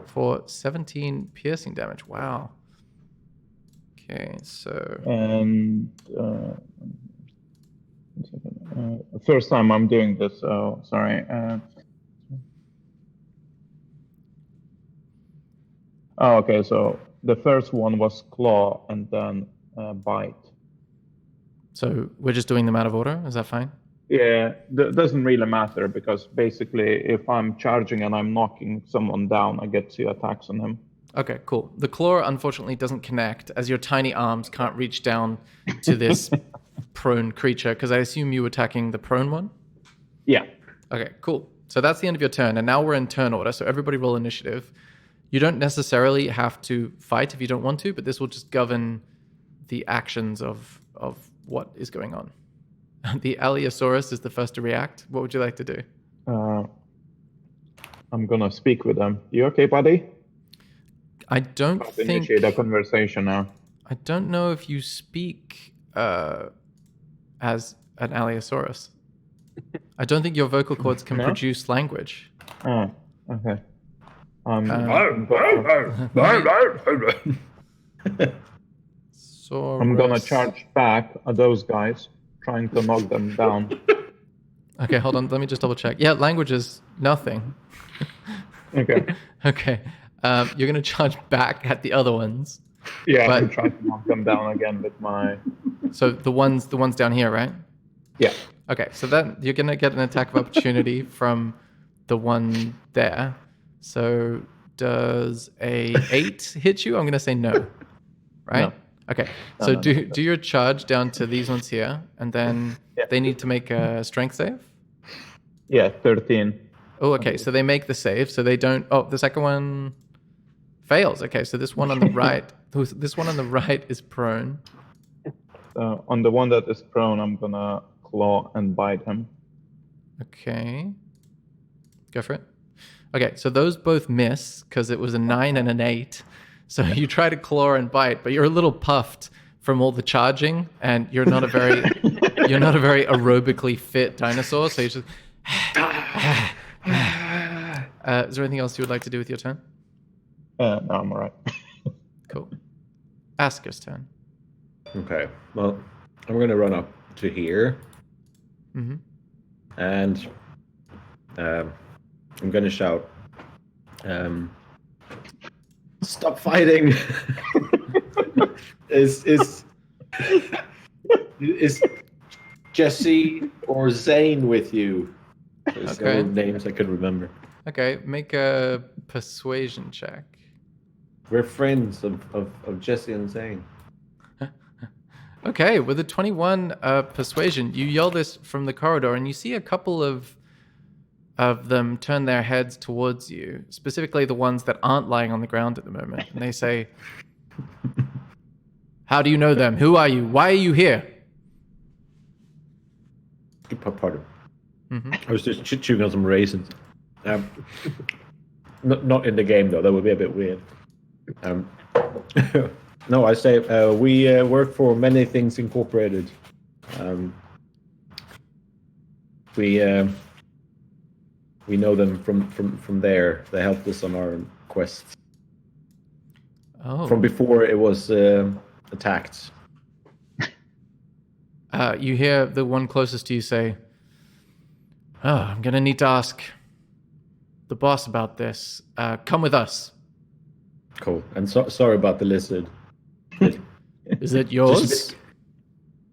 B: for 17 piercing damage. Wow. Okay, so...
C: And first time I'm doing this, so sorry. Okay, so the first one was claw and then bite.
B: So we're just doing them out of order? Is that fine?
C: Yeah, doesn't really matter, because basically if I'm charging and I'm knocking someone down, I get 2 attacks on him.
B: Okay, cool. The claw unfortunately doesn't connect, as your tiny arms can't reach down to this prone creature, because I assume you were attacking the prone one?
C: Yeah.
B: Okay, cool. So that's the end of your turn, and now we're in turn order, so everybody roll initiative. You don't necessarily have to fight if you don't want to, but this will just govern the actions of what is going on. The Allosaurus is the first to react. What would you like to do?
C: I'm gonna speak with them. You okay, buddy?
B: I don't
C: I'll
B: think...
C: initiate a conversation now.
B: I don't know if you speak as an Allosaurus. I don't think your vocal cords can
C: No?
B: produce language.
C: Oh, okay. I'm gonna charge back at those guys, trying to knock them down.
B: Okay, hold on. Let me just double check. Yeah, language is nothing.
C: Okay.
B: Okay. You're gonna charge back at the other ones.
C: Yeah,
B: But-
C: I'm trying to knock them down again with my.
B: So the ones down here, right?
C: Yeah.
B: Okay, so then you're gonna get an attack of opportunity from the one there. So does a 8 hit you? I'm gonna say no. Right?
C: No.
B: Okay.
C: No,
B: So
C: no,
B: do your charge down to these ones here, and then
C: Yeah.
B: they need to make a strength save.
C: Yeah, 13.
B: Oh, okay. So they make the save. So they don't. Oh, the second one fails. Okay. So this one on the right, is prone.
C: On the one that is prone, I'm gonna claw and bite him.
B: Okay. Go for it. Okay. So those both miss because it was a 9 and an 8. So you try to claw and bite, but you're a little puffed from all the charging, and you're not a very aerobically fit dinosaur. So you just. Is there anything else you would like to do with your turn?
C: No, I'm alright.
B: Cool. Asker's turn.
D: Okay. Well, I'm going to run up to here.
B: Mm-hmm.
D: And I'm going to shout, stop fighting! Is Jesse or Zane with you? There's
B: Okay.
D: no names I could remember.
B: Okay, make a persuasion check.
D: We're friends of Jesse and Zane.
B: Okay, with a 21 persuasion, you yell this from the corridor, and you see a couple of them turn their heads towards you, specifically the ones that aren't lying on the ground at the moment. And they say, "How do you know them? Who are you? Why are you here?"
D: Pardon.
B: Mm-hmm.
D: I was just chewing on some raisins. Not in the game though. That would be a bit weird. No, I say we work for Many Things Incorporated. We know them from there. They helped us on our quest
B: Oh.
D: from before it was attacked.
B: You hear the one closest to you say, "Oh, I'm going to need to ask the boss about this. Come with us."
D: Cool. And sorry about the lizard.
B: Is it yours?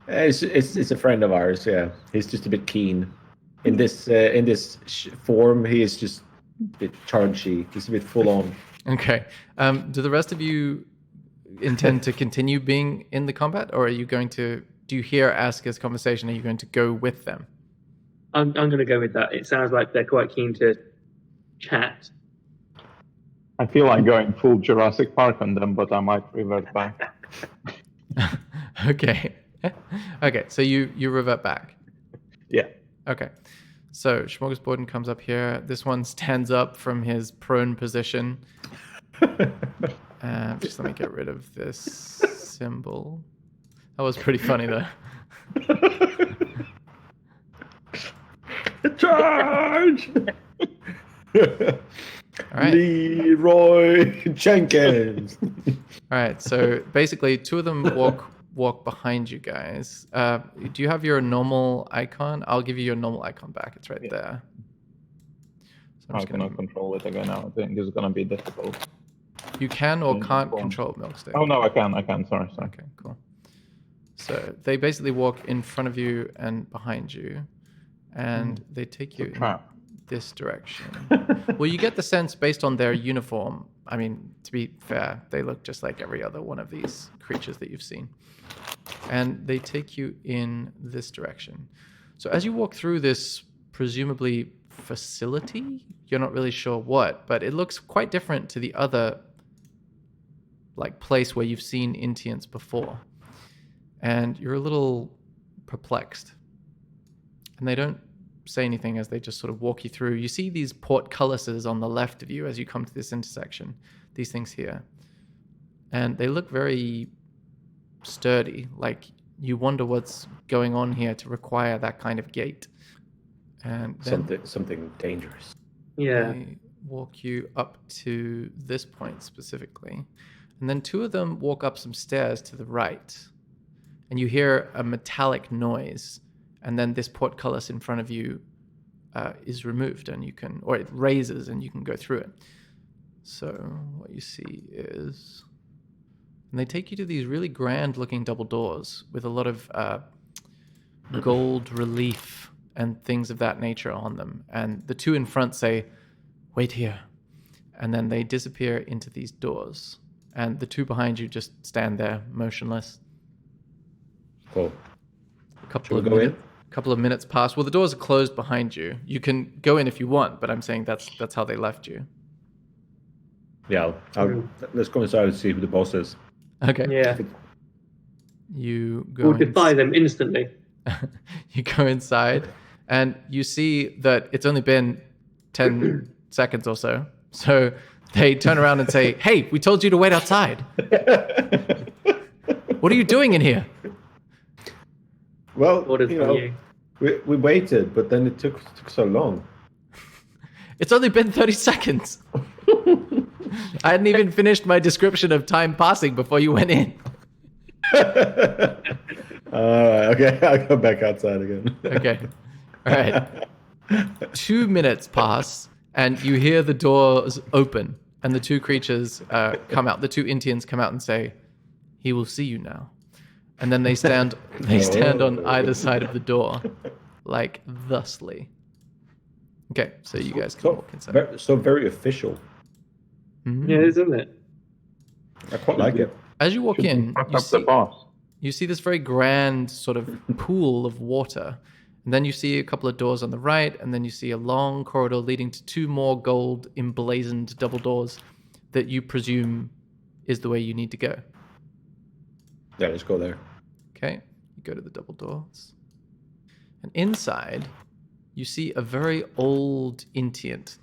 D: It's a friend of ours. Yeah, he's just a bit keen. In this form, he is just a bit chargy. He's a bit full on.
B: Okay. Do the rest of you intend to continue being in the combat, or are you going to? Do you hear Asker's conversation? Are you going to go with them?
E: I'm going to go with that. It sounds like they're quite keen to chat.
C: I feel like going full Jurassic Park on them, but I might revert back.
B: Okay. Okay. So you revert back.
C: Yeah.
B: Okay. So Smorgasborden comes up here. This one stands up from his prone position. Just let me get rid of this symbol. That was pretty funny though.
D: Charge!
B: All right.
D: Leroy Jenkins.
B: All right. So basically, two of them walk behind you guys. Do you have your normal icon? I'll give you your normal icon back. It's right there. So I'm
C: I
B: just
C: cannot control it again now. I think this is gonna be difficult.
B: You can or can't
C: Uniform.
B: control Milkstick.
C: Oh no, I can. Sorry.
B: Okay, cool. So they basically walk in front of you and behind you, and they take you in
C: Trap.
B: this direction. Well, you get the sense based on their uniform. I mean, to be fair, they look just like every other one of these creatures that you've seen. And they take you in this direction. So as you walk through this presumably facility, you're not really sure what, but it looks quite different to the other place where you've seen Intiants before. And you're a little perplexed. And they don't say anything as they just sort of walk you through. You see these portcullises on the left of you as you come to this intersection, these things here. And they look very sturdy, like you wonder what's going on here to require that kind of gate. And then
D: Something dangerous.
E: Yeah.
B: walk you up to this point specifically. And then two of them walk up some stairs to the right. And you hear a metallic noise. And then this portcullis in front of you is removed, and you can, or it raises and you can go through it. So what you see is, and they take you to these really grand looking double doors with a lot of gold relief and things of that nature on them. And the two in front say, "Wait here." And then they disappear into these doors. And the two behind you just stand there motionless.
D: Cool.
B: A couple
D: Should
B: of
D: we go
B: minutes. Couple of minutes pass. Well, the doors are closed behind you. You can go in if you want, but I'm saying that's how they left you.
D: Yeah, let's go inside and see who the boss is.
B: Okay.
E: Yeah.
B: You go.
E: We'll defy them instantly.
B: You go inside, and you see that it's only been 10 seconds or so. So they turn around and say, "Hey, we told you to wait outside. What are you doing in here?"
D: Well,
E: Orders
D: you
E: from
D: know,
E: you.
D: we waited, but then it took so long.
B: It's only been 30 seconds. I hadn't even finished my description of time passing before you went in.
D: Okay, I'll go back outside again.
B: Okay. All right. 2 minutes pass, and you hear the doors open, and the two creatures come out. The two Intians come out and say, "He will see you now." And then they stand on either side of the door, like thusly. Okay, so you guys can walk inside.
D: So very official.
B: Mhm.
E: Yeah, isn't it?
D: I quite like it.
B: As you walk in,
C: Fuck
B: you
C: up the
B: see,
C: boss.
B: you see this very grand sort of pool of water. And then you see a couple of doors on the right, and then you see a long corridor leading to two more gold emblazoned double doors that you presume is the way you need to go.
D: Yeah, let's go there.
B: Okay, you go to the double doors. And inside, you see a very old Intient,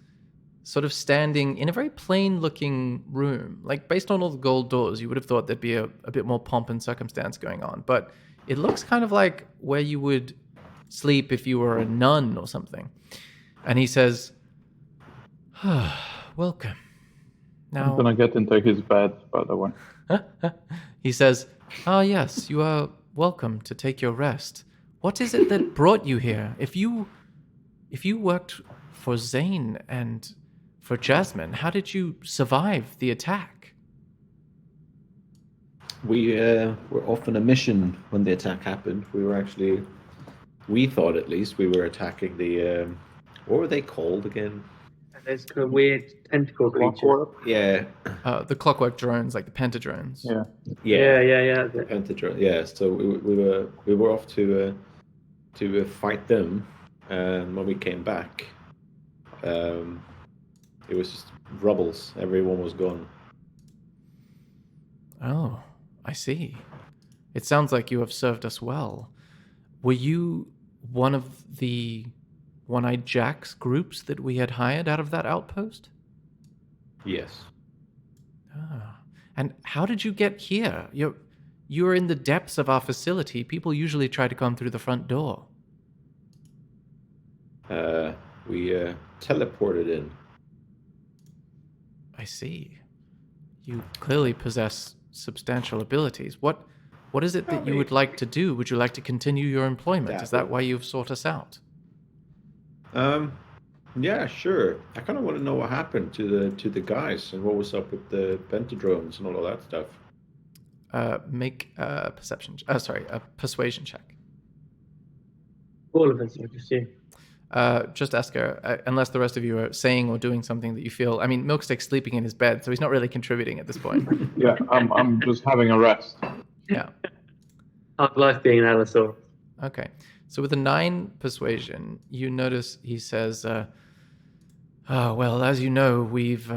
B: sort of standing in a very plain-looking room. Like, based on all the gold doors, you would have thought there'd be a bit more pomp and circumstance going on. But it looks kind of like where you would sleep if you were a nun or something. And he says, "Welcome."
C: I'm
B: Now,
C: gonna get into his bed, by the way.
B: he says, "Ah, yes, you are welcome to take your rest. What is it that brought you here? If you worked for Zane and for Jasmine, how did you survive the attack?"
D: We were off on a mission when the attack happened. We thought at least we were attacking the, what were they called again?
E: And there's kind of weird tentacle creatures.
C: Clockwork?
D: Yeah,
B: The clockwork drones, like the pentadrones.
C: Yeah.
E: Yeah. That's it.
D: Inventor. Yeah, so we were off to fight them, and when we came back, it was just rubbles. Everyone was gone.
B: Oh, I see. It sounds like you have served us well. Were you one of the One-Eyed Jack's groups that we had hired out of that outpost?
D: Yes.
B: Ah. And how did you get here? You're in the depths of our facility. People usually try to come through the front door.
D: We teleported in.
B: I see. You clearly possess substantial abilities. What is it that you would like to do? Would you like to continue your employment? Is that why you've sought us out?
D: Yeah, sure. I kind of want to know what happened to the guys and what was up with the pentadrones and all of that stuff.
B: Make a persuasion check.
E: All of us, I would assume.
B: Just ask her, unless the rest of you are saying or doing something that you feel. I mean, Milkstick's sleeping in his bed, so he's not really contributing at this point.
C: Yeah, I'm just having a rest.
B: Yeah.
E: Hard life being an allosaur.
B: Okay. So with a 9 persuasion, you notice he says, well, as you know, we've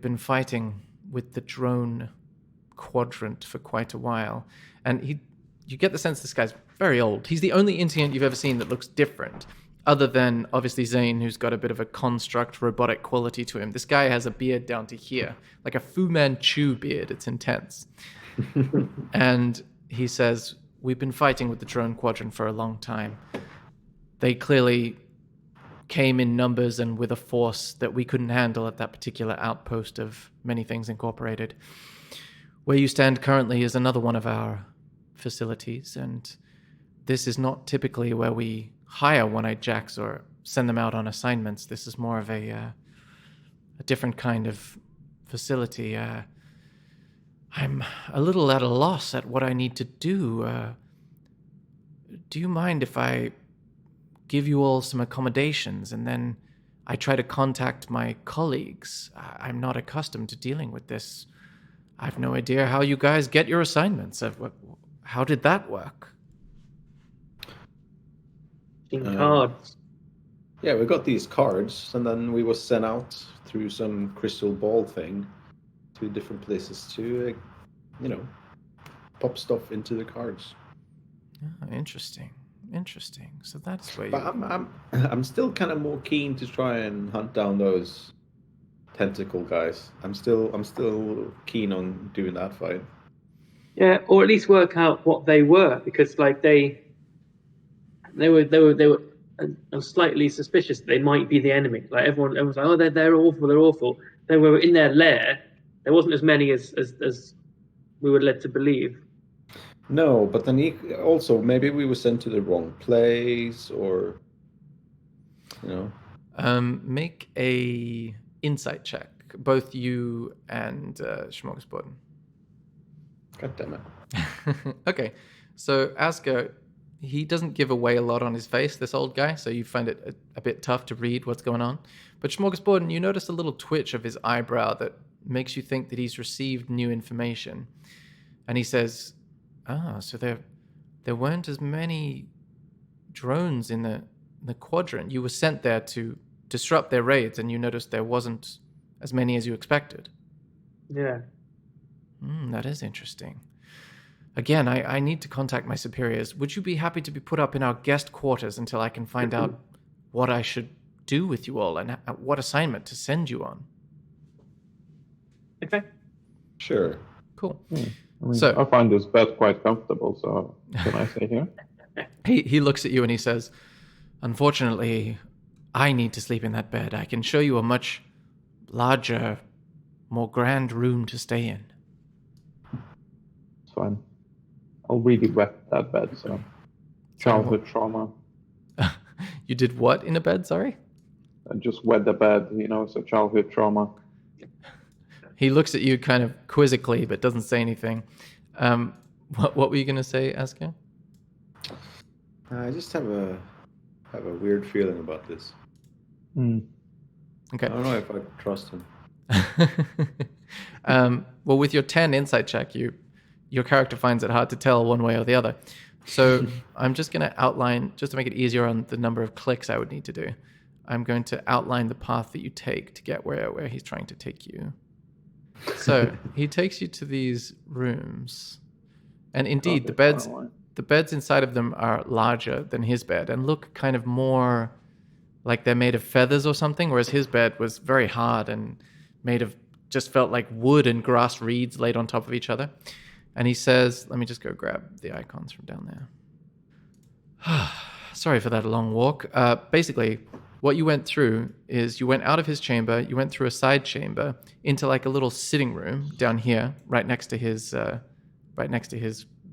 B: been fighting with the drone quadrant for quite a while. And you get the sense this guy's very old. He's the only Intient you've ever seen that looks different, other than obviously Zane, who's got a bit of a construct robotic quality to him. This guy has a beard down to here, like a Fu Manchu beard. It's intense. And he says, we've been fighting with the drone quadrant for a long time. They clearly came in numbers and with a force that we couldn't handle at that particular outpost of Many Things Incorporated. Where you stand currently is another one of our facilities, and this is not typically where we hire one-eyed jacks or send them out on assignments. This is more of a different kind of facility. I'm a little at a loss at what I need to do. Do you mind if I give you all some accommodations and then I try to contact my colleagues? I'm not accustomed to dealing with this. I have no idea how you guys get your assignments. How did that work?
E: In cards.
D: Yeah, we got these cards, and then we was sent out through some crystal ball thing to different places to, pop stuff into the cards.
B: Oh, interesting. So that's where
D: But I'm still kind of more keen to try and hunt down those tentacle guys. I'm still keen on doing that fight.
E: Yeah, or at least work out what they were, because like they were slightly suspicious that they might be the enemy. Like everyone's like, oh, they're awful. Then we were in their lair. There wasn't as many as we were led to believe.
D: No, but then also maybe we were sent to the wrong place, or
B: make a insight check, both you and Smorgasbord.
D: God damn it.
B: Okay, so Asger, he doesn't give away a lot on his face, this old guy, so you find it a bit tough to read what's going on. But Smorgasbord, you notice a little twitch of his eyebrow that makes you think that he's received new information. And he says, so there weren't as many drones in the quadrant. You were sent there to disrupt their raids, and you noticed there wasn't as many as you expected.
E: Yeah.
B: That is interesting. Again, I need to contact my superiors. Would you be happy to be put up in our guest quarters until I can find out what I should do with you all and what assignment to send you on?
E: Okay.
D: Sure.
B: Cool.
C: So I find this bed quite comfortable, so can I stay here?
B: He looks at you and he says, unfortunately, I need to sleep in that bed. I can show you a much larger, more grand room to stay in.
C: It's fine. I'll really wet that bed, so childhood trauma.
B: You did what in a bed, sorry?
C: I just wet the bed, so childhood trauma.
B: He looks at you kind of quizzically, but doesn't say anything. What were you going to say, Asger?
D: I just have a weird feeling about this.
B: Okay.
D: I don't know if I trust him.
B: Well, with your 10 insight check, your character finds it hard to tell one way or the other. So I'm just going to outline, just to make it easier on the number of clicks I would need to do, I'm going to outline the path that you take to get where he's trying to take you. So he takes you to these rooms, and indeed the beds inside of them are larger than his bed and look kind of more like they're made of feathers or something, whereas his bed was very hard and just felt like wood and grass reeds laid on top of each other. And he says, let me just go grab the icons from down there. Sorry for that long walk. Basically, what you went through is you went out of his chamber, you went through a side chamber into like a little sitting room down here, right next to his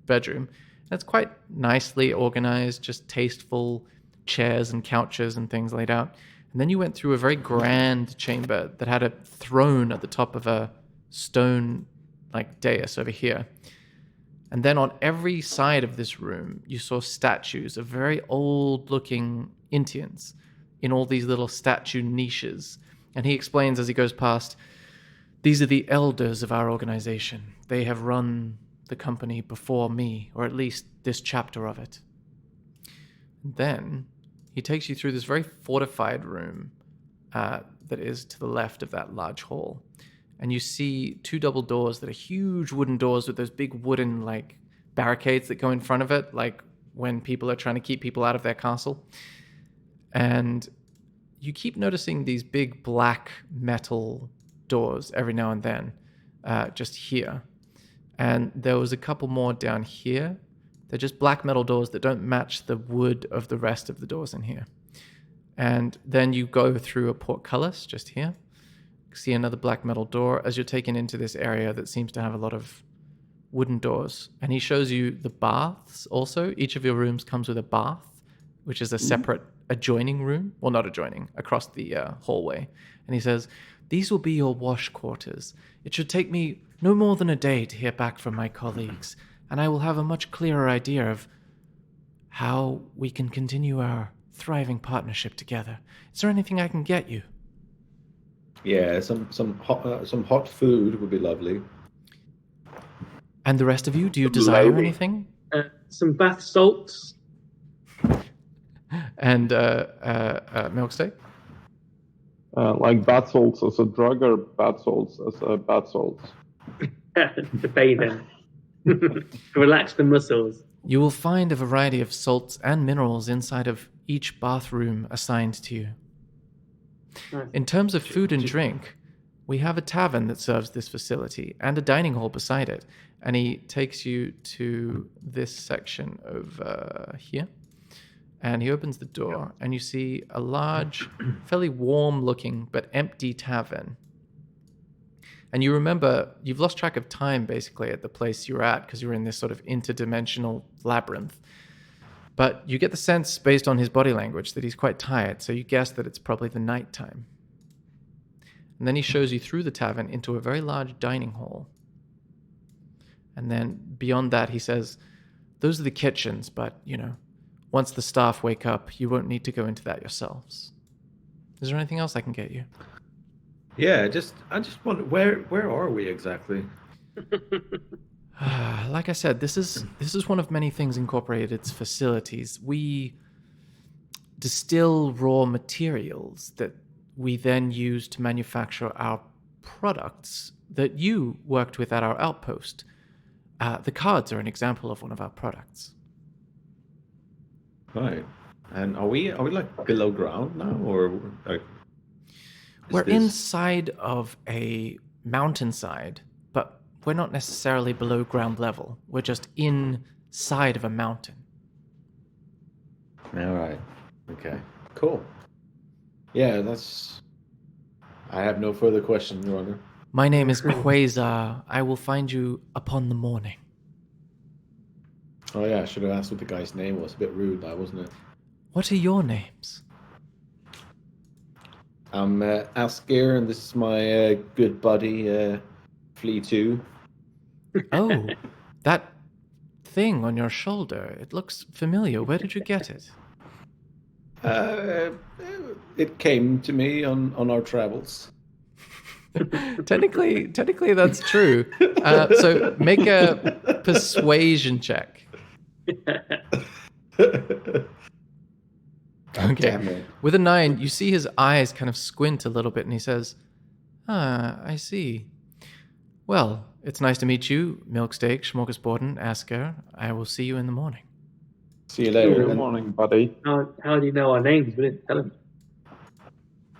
B: bedroom. And it's quite nicely organized, just tasteful chairs and couches and things laid out. And then you went through a very grand chamber that had a throne at the top of a stone like dais over here. And then on every side of this room, you saw statues of very old-looking Intians in all these little statue niches. And he explains as he goes past, these are the elders of our organization. They have run the company before me, or at least this chapter of it. And then he takes you through this very fortified room that is to the left of that large hall. And you see two double doors that are huge wooden doors with those big wooden like barricades that go in front of it, like when people are trying to keep people out of their castle. And you keep noticing these big black metal doors every now and then, just here. And there was a couple more down here. They're just black metal doors that don't match the wood of the rest of the doors in here. And then you go through a portcullis just here. See another black metal door as you're taken into this area that seems to have a lot of wooden doors. And he shows you the baths also. Each of your rooms comes with a bath, which is a separate adjoining room. Well, not adjoining, across the hallway. And he says, these will be your wash quarters. It should take me no more than a day to hear back from my colleagues, and I will have a much clearer idea of how we can continue our thriving partnership together. Is there anything I can get you?
D: Yeah, some hot food would be lovely.
B: And the rest of you, do you desire
C: Lovely.
B: anything?
E: Some bath salts.
B: And milk steak?
C: Like bath salts as a drug or bath salts as a bath salts?
E: To bathe in. To relax the muscles.
B: You will find a variety of salts and minerals inside of each bathroom assigned to you.
E: Nice.
B: In terms of food and drink, we have a tavern that serves this facility and a dining hall beside it. And he takes you to this section over here. And he opens the door, and you see a large, fairly warm-looking but empty tavern. And you remember, you've lost track of time, basically, at the place you're at, because you're in this sort of interdimensional labyrinth. But you get the sense, based on his body language, that he's quite tired, so you guess that it's probably the nighttime. And then he shows you through the tavern into a very large dining hall. And then beyond that, he says, those are the kitchens, but, once the staff wake up, you won't need to go into that yourselves. Is there anything else I can get you?
D: Yeah, I just wonder where are we exactly?
B: Like I said, this is one of many things Incorporated's facilities. We distill raw materials that we then use to manufacture our products that you worked with at our outpost. The cards are an example of one of our products.
D: Right. And are we like below ground now, or like?
B: We're inside of a mountainside, but we're not necessarily below ground level. We're just inside of a mountain.
D: All right. Okay. Cool. Yeah, I have no further questions, Your Honor.
B: My name is Quasar. I will find you upon the morning.
D: Oh yeah, I should have asked what the guy's name was. A bit rude, that wasn't it?
B: What are your names?
D: I'm Asker, and this is my good buddy, Flea 2.
B: Oh, that thing on your shoulder. It looks familiar. Where did you get it?
D: It came to me on our travels.
B: Technically, that's true. So make a persuasion check. Okay.
D: Damn it.
B: With a 9, you see his eyes kind of squint a little bit, and he says, I see. Well, it's nice to meet you, Milksteak, Schmorgasborden, Asker. I will see you in the morning.
D: See you later.
C: Good morning, buddy.
E: How do you know our names? We didn't tell him.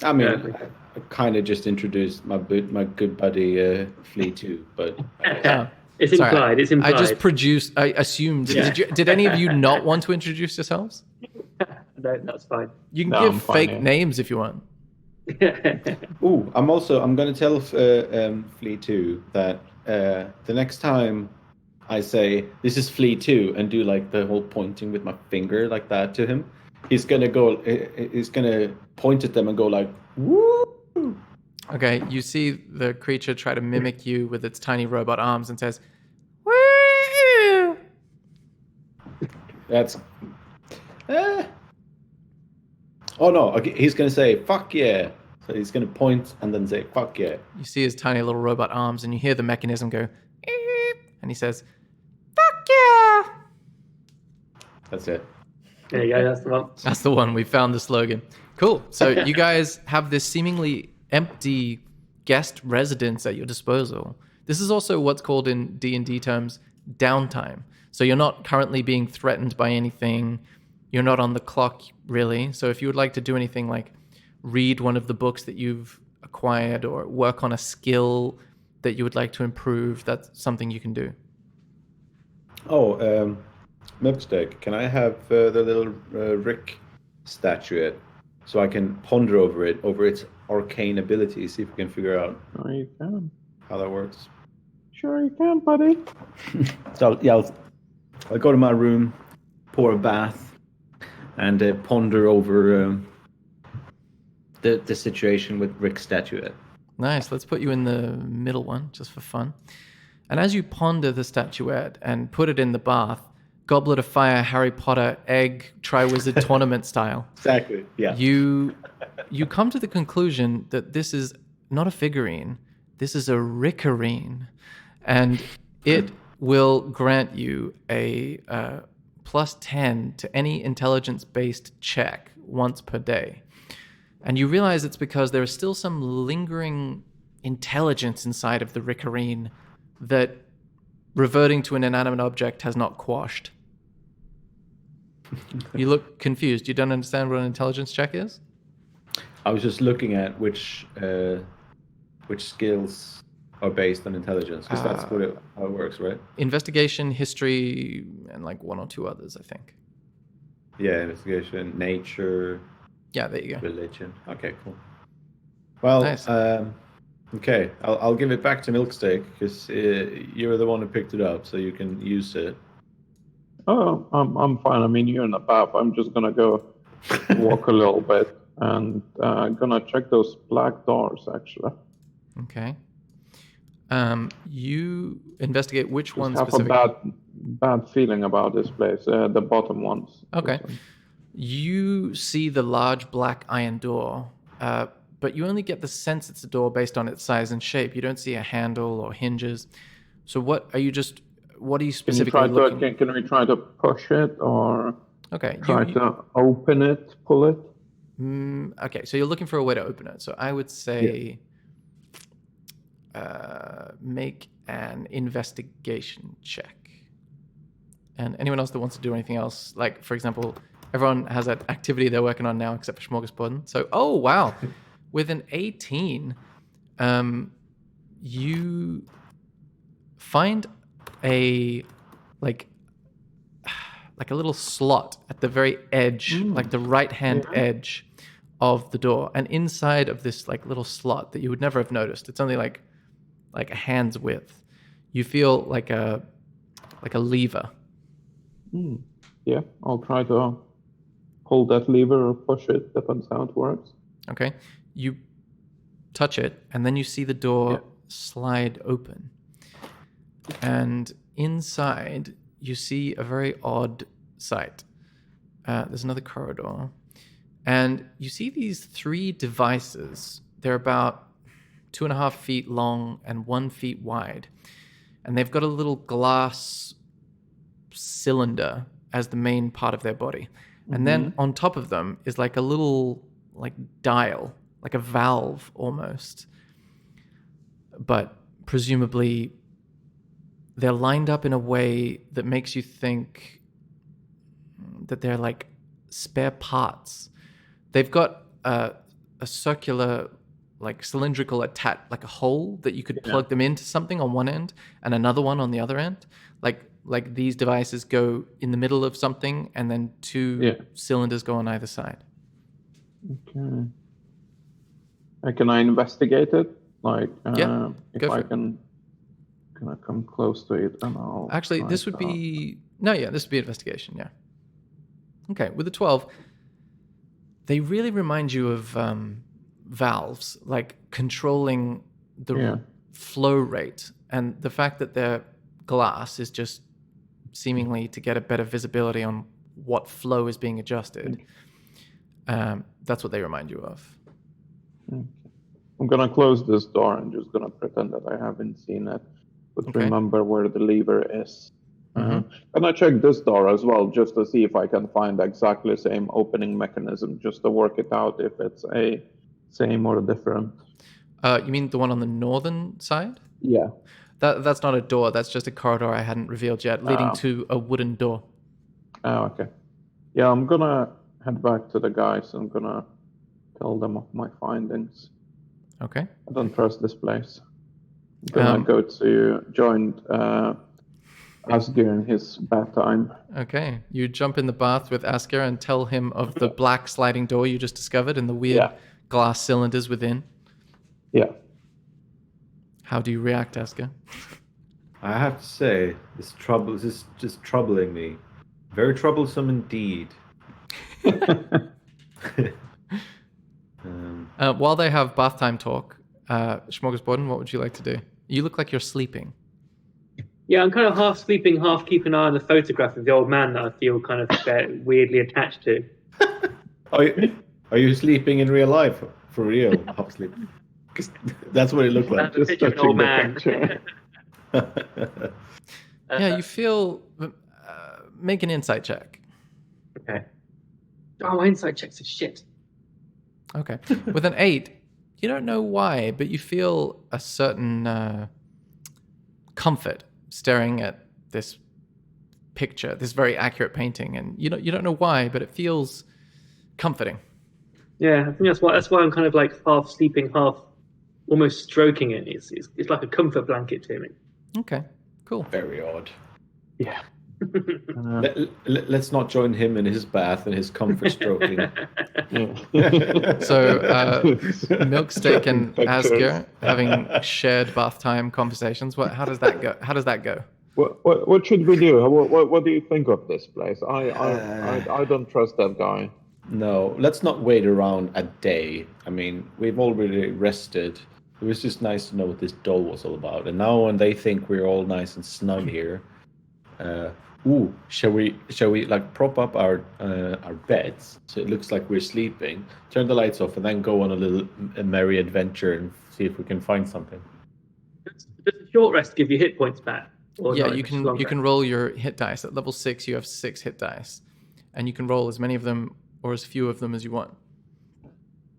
D: I mean, I kind of just introduced my good buddy, Flea 2, but...
E: It's
B: Sorry,
E: implied. It's implied.
B: I assumed.
E: Yeah.
B: Did any of you not want to introduce yourselves?
E: No, that's fine.
B: You can
C: No,
B: give
C: I'm fine,
B: fake
C: yeah.
B: names if you want.
D: Ooh, I'm going to tell Flea 2 that the next time I say, this is Flea 2, and do like the whole pointing with my finger like that to him, he's going to point at them and go like, woo!
B: Okay, you see the creature try to mimic you with its tiny robot arms and says, "Woo!"
D: That's... Oh no, okay, he's going to say, fuck yeah. So he's going to point and then say, fuck yeah.
B: You see his tiny little robot arms, and you hear the mechanism go, "Eep," and he says, "Fuck yeah!"
D: That's it.
E: There you go. That's the one.
B: That's the one. We found the slogan. Cool. So you guys have this seemingly empty guest residence at your disposal. This is also what's called in D&D terms downtime. So you're not currently being threatened by anything. You're not on the clock, really. So if you would like to do anything like read one of the books that you've acquired or work on a skill that you would like to improve, that's something you can do.
D: Oh, Milksteak, can I have the little Rick statuette so I can ponder over its arcane abilities, see if we can figure out
C: Sure you can.
D: how that works.
C: Sure you can, buddy.
D: So yeah, I'll go to my room, pour a bath, and ponder over the situation with Rick's statuette.
B: Nice. Let's put you in the middle one, just for fun. And as you ponder the statuette and put it in the bath, Goblet of Fire, Harry Potter, Egg, Triwizard Tournament style,
D: Exactly. Yeah.
B: you come to the conclusion that this is not a figurine, this is a rickarine, and it will grant you a +10 to any intelligence-based check once per day. And you realize it's because there is still some lingering intelligence inside of the rickarine that reverting to an inanimate object has not quashed. You look confused. You don't understand what an intelligence check is?
D: I was just looking at which skills are based on intelligence, because that's how it works, right?
B: Investigation, history, and like one or two others, I think.
D: Yeah, investigation, nature.
B: Yeah, there you go.
D: Religion. Okay, cool. Well,
B: Nice.
D: Okay, I'll give it back to Milksteak, because you're the one who picked it up, so you can use it.
C: Oh, I'm fine. I mean, you're in the bath. I'm just gonna go walk a little bit and gonna check those black doors, actually.
B: Okay. You investigate which one
C: Just have
B: specific.
C: a bad feeling about this place. The bottom ones.
B: Okay. You see the large black iron door, but you only get the sense it's a door based on its size and shape. You don't see a handle or hinges. So what are you specifically looking?
C: Can we try to push it or
B: Okay.
C: try to open it, pull it?
B: Okay, so you're looking for a way to open it. So I would say make an investigation check. And anyone else that wants to do anything else, like, for example, everyone has that activity they're working on now except for Smorgasbord. So, oh, wow. With an 18, you find a little slot at the very edge, like the right-hand edge of the door. And inside of this like little slot that you would never have noticed, it's only like a hand's width. You feel like a lever.
C: Yeah, I'll try to pull that lever or push it, depends how it works.
B: Okay. You touch it, and then you see the door slide open. And inside, you see a very odd sight. There's another corridor. And you see these 3 devices. They're about 2.5 feet long and 1 feet wide. And they've got a little glass cylinder as the main part of their body. And then on top of them is like a little dial, like a valve almost. But presumably they're lined up in a way that makes you think that they're like spare parts. They've got a circular, like cylindrical like a hole that you could plug them into something on one end and another one on the other end. Like these devices go in the middle of something and then 2 cylinders go on either side.
C: Okay. Can I investigate it? If I can I come close to it and I'll...
B: Actually, this would be... No, this would be investigation, yeah. Okay, with the 12, they really remind you of valves, like controlling the flow rate. And the fact that they're glass is just seemingly to get a better visibility on what flow is being adjusted. That's what they remind you of.
C: Okay. I'm going to close this door and just going to pretend that I haven't seen it, but remember where the lever is. And I check this door as well, just to see if I can find exactly the same opening mechanism, just to work it out if it's a same or different.
B: You mean the one on the northern side?
C: Yeah.
B: That's not a door. That's just a corridor I hadn't revealed yet, leading to a wooden door.
C: Oh, okay. Yeah, I'm going to head back to the guys. I'm going to tell them of my findings.
B: Okay.
C: I don't trust this place. I'm going to go to join Asger in his bath time.
B: Okay, you jump in the bath with Asker and tell him of the black sliding door you just discovered and the weird
C: Yeah.
B: glass cylinders within.
C: Yeah.
B: How do you react, Asker?
D: I have to say, this is just troubling me. Very troublesome indeed.
B: While they have bath time talk, Smorgasborden, what would you like to do? You look like you're sleeping.
E: Yeah, I'm kind of half sleeping, half keeping an eye on the photograph of the old man that I feel kind of weirdly attached to.
D: Are you sleeping in real life? For real? Half sleeping? 'Cause that's what it looked like.
E: Just picture of an old man.
B: Yeah, you feel... make an insight check.
E: Okay. Oh, my insight checks are shit.
B: Okay. With an 8, you don't know why, but you feel a certain comfort staring at this picture, this very accurate painting, and you don't know why, but it feels comforting.
E: Yeah, I think that's why I'm kind of like half sleeping, half almost stroking it. It's like a comfort blanket to me.
B: Okay, cool.
D: Very odd.
C: Yeah.
D: Let's not join him in his bath and his comfort stroking.
B: So Milksteak and Asger having shared bath time conversations. How does that go? How does that go?
C: What should we do? What do you think of this place? I don't trust that guy.
D: No, let's not wait around a day. I mean, we've already rested. It was just nice to know what this doll was all about. And now when they think we're all nice and snug here, shall we like prop up our beds so it looks like we're sleeping, turn the lights off, and then go on a merry adventure and see if we can find something?
E: Does a short rest give you hit points back? Or
B: Yeah,
E: not?
B: you can roll your hit dice. At level 6, you have 6 hit dice, and you can roll as many of them or as few of them as you want.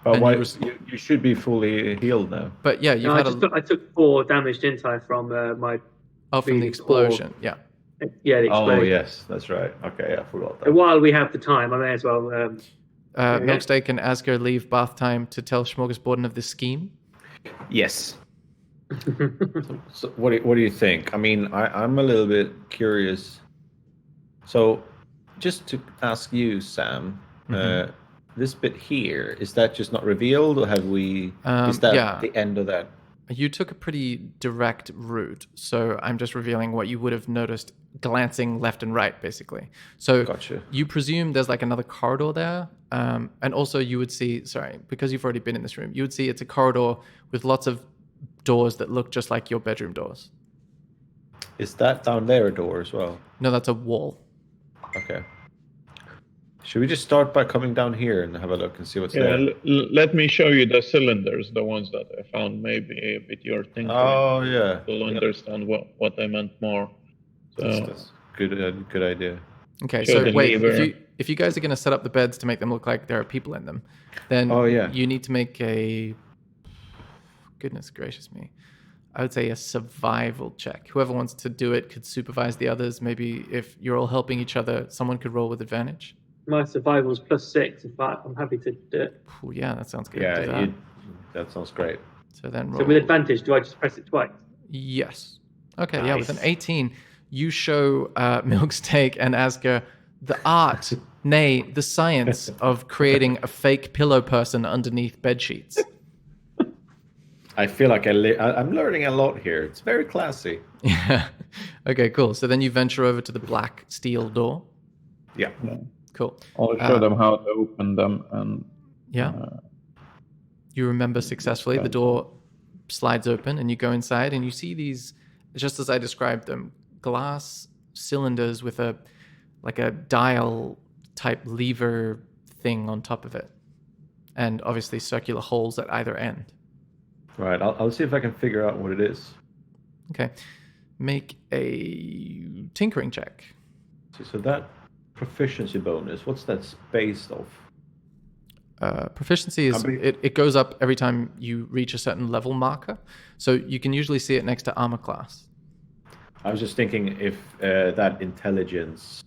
D: You should be fully healed now.
B: But yeah,
E: I took 4 damage, didn't I, from my...
B: from the explosion. Yeah.
E: Yeah, the explosion.
D: Oh yes, that's right. Okay, I forgot that.
E: So while we have the time, I may as well...
B: Milksteak and Asger leave bath time to tell Smorgasborden of this scheme.
D: Yes. So what do you think? I mean, I'm a little bit curious. So, just to ask you, Sam, this bit here, is that just not revealed, or have we? Is that the end of that?
B: You took a pretty direct route, so I'm just revealing what you would have noticed glancing left and right, basically. So
D: Gotcha.
B: You presume there's like another corridor there, and also you would see, because you've already been in this room, you would see it's a corridor with lots of doors that look just like your bedroom doors.
D: Is that down there a door as well?
B: No, that's a wall.
D: Okay. Should we just start by coming down here and have a look and see what's there?
C: Let me show you the cylinders, the ones that I found. Maybe with your thinking,
D: Oh yeah.
C: you'll understand what I meant more. So
D: That's good idea.
B: Okay,
C: Show
B: so
C: the
B: wait,
C: lever.
B: if you guys are going to set up the beds to make them look like there are people in them, then you need to make a, goodness gracious me, I would say a survival check. Whoever wants to do it could supervise the others. Maybe if you're all helping each other, someone could roll with advantage.
E: My survival is +6. In fact, I'm happy to do it.
B: Ooh, yeah, that sounds good. Do
D: Yeah,
B: that.
D: that sounds great.
B: So then roll.
E: So with advantage, do I just press it twice?
B: Yes. Okay, yeah, with an
E: Nice.
B: 18, you show Milksteak and Asger the art, nay, the science of creating a fake pillow person underneath bed sheets.
D: I feel like I'm learning a lot here. It's very classy.
B: Yeah. Okay, cool. So then you venture over to the black steel door.
D: Yeah.
B: Cool.
C: I'll show them how to open them, and
B: Yeah. You remember successfully. The door slides open and you go inside and you see these, just as I described them, glass cylinders with a dial type lever thing on top of it. And obviously circular holes at either end.
D: Right. I'll see if I can figure out what it is.
B: Okay. Make a tinkering check.
D: So that proficiency bonus, what's that based off?
B: Proficiency is it goes up every time you reach a certain level marker. So you can usually see it next to armor class.
D: I was just thinking if that intelligence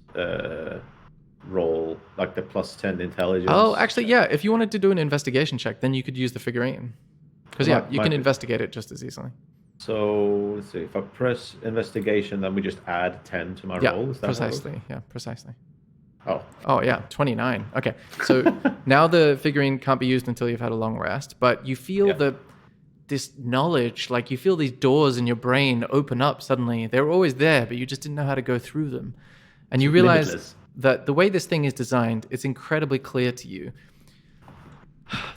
D: roll, like the +10 intelligence.
B: Oh, actually, yeah. If you wanted to do an investigation check, then you could use the figurine. Because you can investigate it just as easily.
D: So let's see. If I press investigation, then we just add 10 to my
B: Yeah,
D: roll. Is that how it works?
B: precisely. Yeah, precisely.
D: Oh,
B: Oh, yeah, 29. Okay, so now the figurine can't be used until you've had a long rest, but you feel
D: Yeah.
B: this knowledge, like you feel these doors in your brain open up suddenly. They were always there, but you just didn't know how to go through them. And you realize
D: Limitless.
B: that the way this thing is designed, it's incredibly clear to you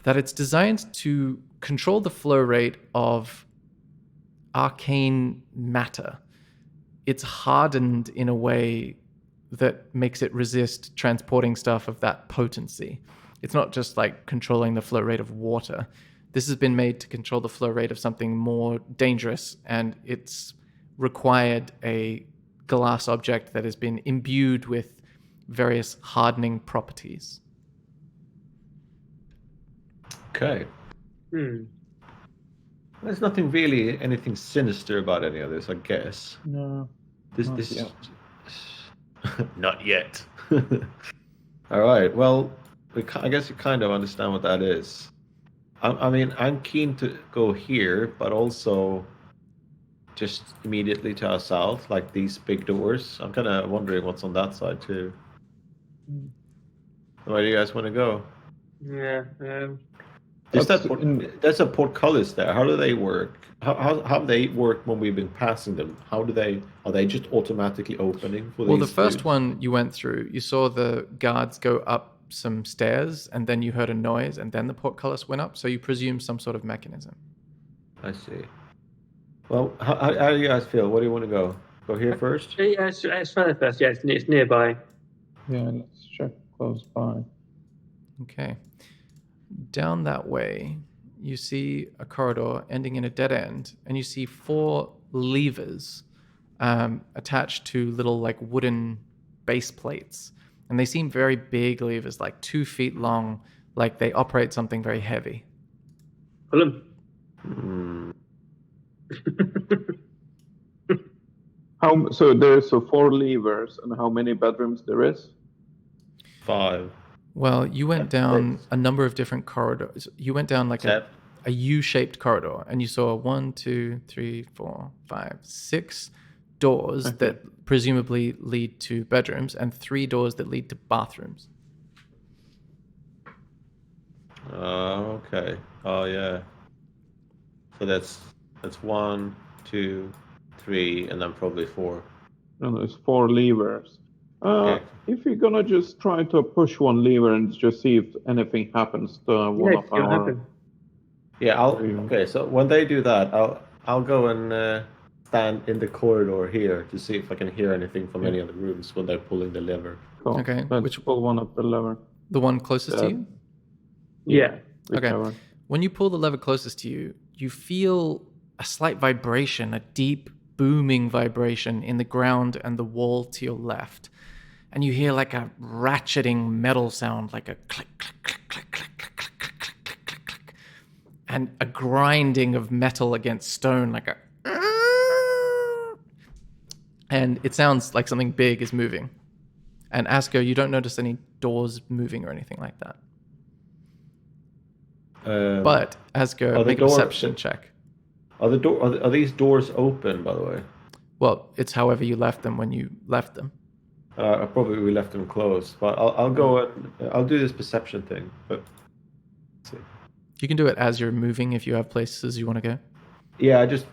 B: that it's designed to control the flow rate of arcane matter. It's hardened in a way that makes it resist transporting stuff of that potency. It's not just like controlling the flow rate of water. This has been made to control the flow rate of something more dangerous, and it's required a glass object that has been imbued with various hardening properties.
D: Okay.
E: Hmm.
D: There's nothing really anything sinister about any of this, I guess.
C: No.
D: This
C: Not
D: this
C: yet.
D: not yet. All right. Well, I guess you kind of understand what that is. I mean, I'm keen to go here, but also just immediately to our south, like these big doors. I'm kind of wondering what's on that side too. Where do you guys want to go?
E: Yeah.
D: Is
C: That's
D: that there's a portcullis there? How do they work? How do they work when we've been passing them? Are they just automatically opening for
B: Well,
D: these
B: the first
D: dudes?
B: one you went through, you saw the guards go up some stairs, and then you heard a noise, and then the portcullis went up. So you presume some sort of mechanism.
D: I see. Well, how do you guys feel? Where do you want to go? Go here first?
E: Yeah, let's try that first. Yeah, it's nearby.
C: Yeah, let's check close by.
B: Okay. Down that way, you see a corridor ending in a dead end, and you see 4 levers attached to little like wooden base plates. And they seem very big levers, like 2 feet long, like they operate something very heavy.
E: Pull 'em.
D: Hmm.
C: So there's 4 levers, and how many bedrooms there is?
D: 5.
B: Well, you went down
D: 6.
B: a number of different corridors. You went down like
D: 7.
B: a U-shaped corridor, and you saw 1, 2, 3, 4, 5, 6 doors
C: Okay.
B: that presumably lead to bedrooms, and 3 doors that lead to bathrooms.
D: Okay. Oh yeah. So that's 1, 2, 3, and then probably 4.
C: No, there's 4 levers.
D: Yeah.
C: If you're gonna just try to push one lever and just see if anything happens to one
E: Yeah,
C: of
E: it'll
C: our.
E: happen.
D: Yeah.
C: Mm.
D: Okay. So when they do that, I'll go and stand in the corridor here to see if I can hear anything from any of the rooms when they're pulling the lever.
C: Cool.
B: Okay,
C: Let's
B: which-
C: pull one of the lever.
B: The one closest to you?
E: Yeah.
C: Whichever.
B: When you pull the lever closest to you, you feel a slight vibration, a deep booming vibration in the ground and the wall to your left. And you hear like a ratcheting metal sound, like a click, click, click, click, click, click, click, click, click, click, click, click. And a grinding of metal against stone, like a... And it sounds like something big is moving. And Asko, you don't notice any doors moving or anything like that. But Asko,
D: are the
B: make a
D: doors-
B: perception check.
D: Are these doors open, by the way?
B: Well, it's however you left them when you left them.
D: Probably we left them closed, but I'll go and I'll do this perception thing. But let's see.
B: You can do it as you're moving if you have places you want to go.
D: Yeah, I just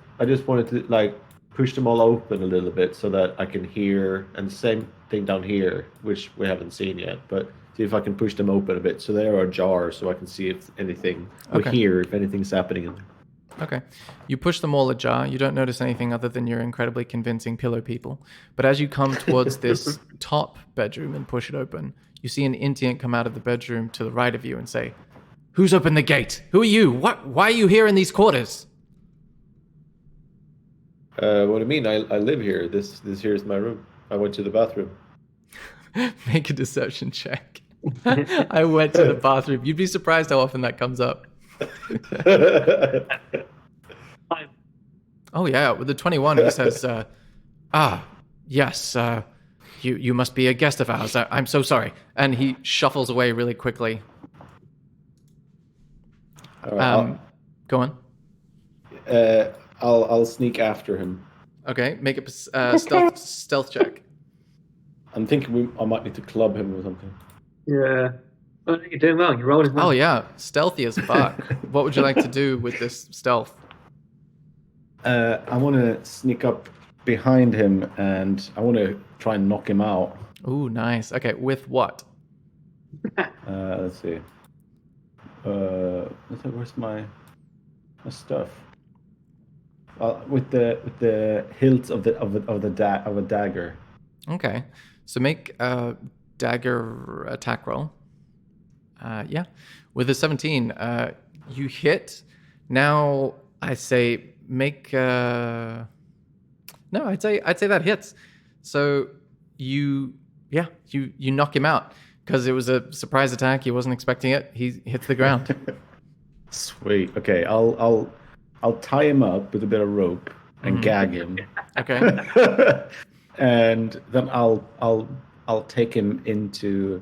D: wanted to like push them all open a little bit so that I can hear, and same thing down here, which we haven't seen yet, but see if I can push them open a bit so they are ajar, so I can see if anything or
B: Okay.
D: hear if anything's happening in there.
B: Okay. You push them all ajar. You don't notice anything other than your incredibly convincing pillow people. But as you come towards this top bedroom and push it open, you see an Intient come out of the bedroom to the right of you and say, "Who's opened the gate? Who are you? Why are you here in these quarters?"
D: What do you mean? I live here. This here is my room. I went to the bathroom.
B: Make a deception check. I went to the bathroom. You'd be surprised how often that comes up. Oh yeah, with the 21, he says, yes, you must be a guest of ours. I'm so sorry. And he shuffles away really quickly.
D: All right,
B: Go on.
D: I'll sneak after him.
B: Okay, make a stealth check.
D: I'm thinking I might need to club him or something.
E: Yeah. Oh, you're doing well. You're rolling well.
B: Oh yeah, stealthy as fuck. What would you like to do with this stealth?
D: I want to sneak up behind him and I want to try and knock him out.
B: Ooh, nice. Okay, with what?
D: Let's see. Where's my stuff? With the hilt of a dagger.
B: Okay, so make a dagger attack roll. Yeah, with a 17, you hit. Now I say make. No, I'd say that hits. So you knock him out because it was a surprise attack. He wasn't expecting it. He hits the ground.
D: Sweet. Okay, I'll tie him up with a bit of rope and gag him.
B: Okay.
D: And then I'll take him into.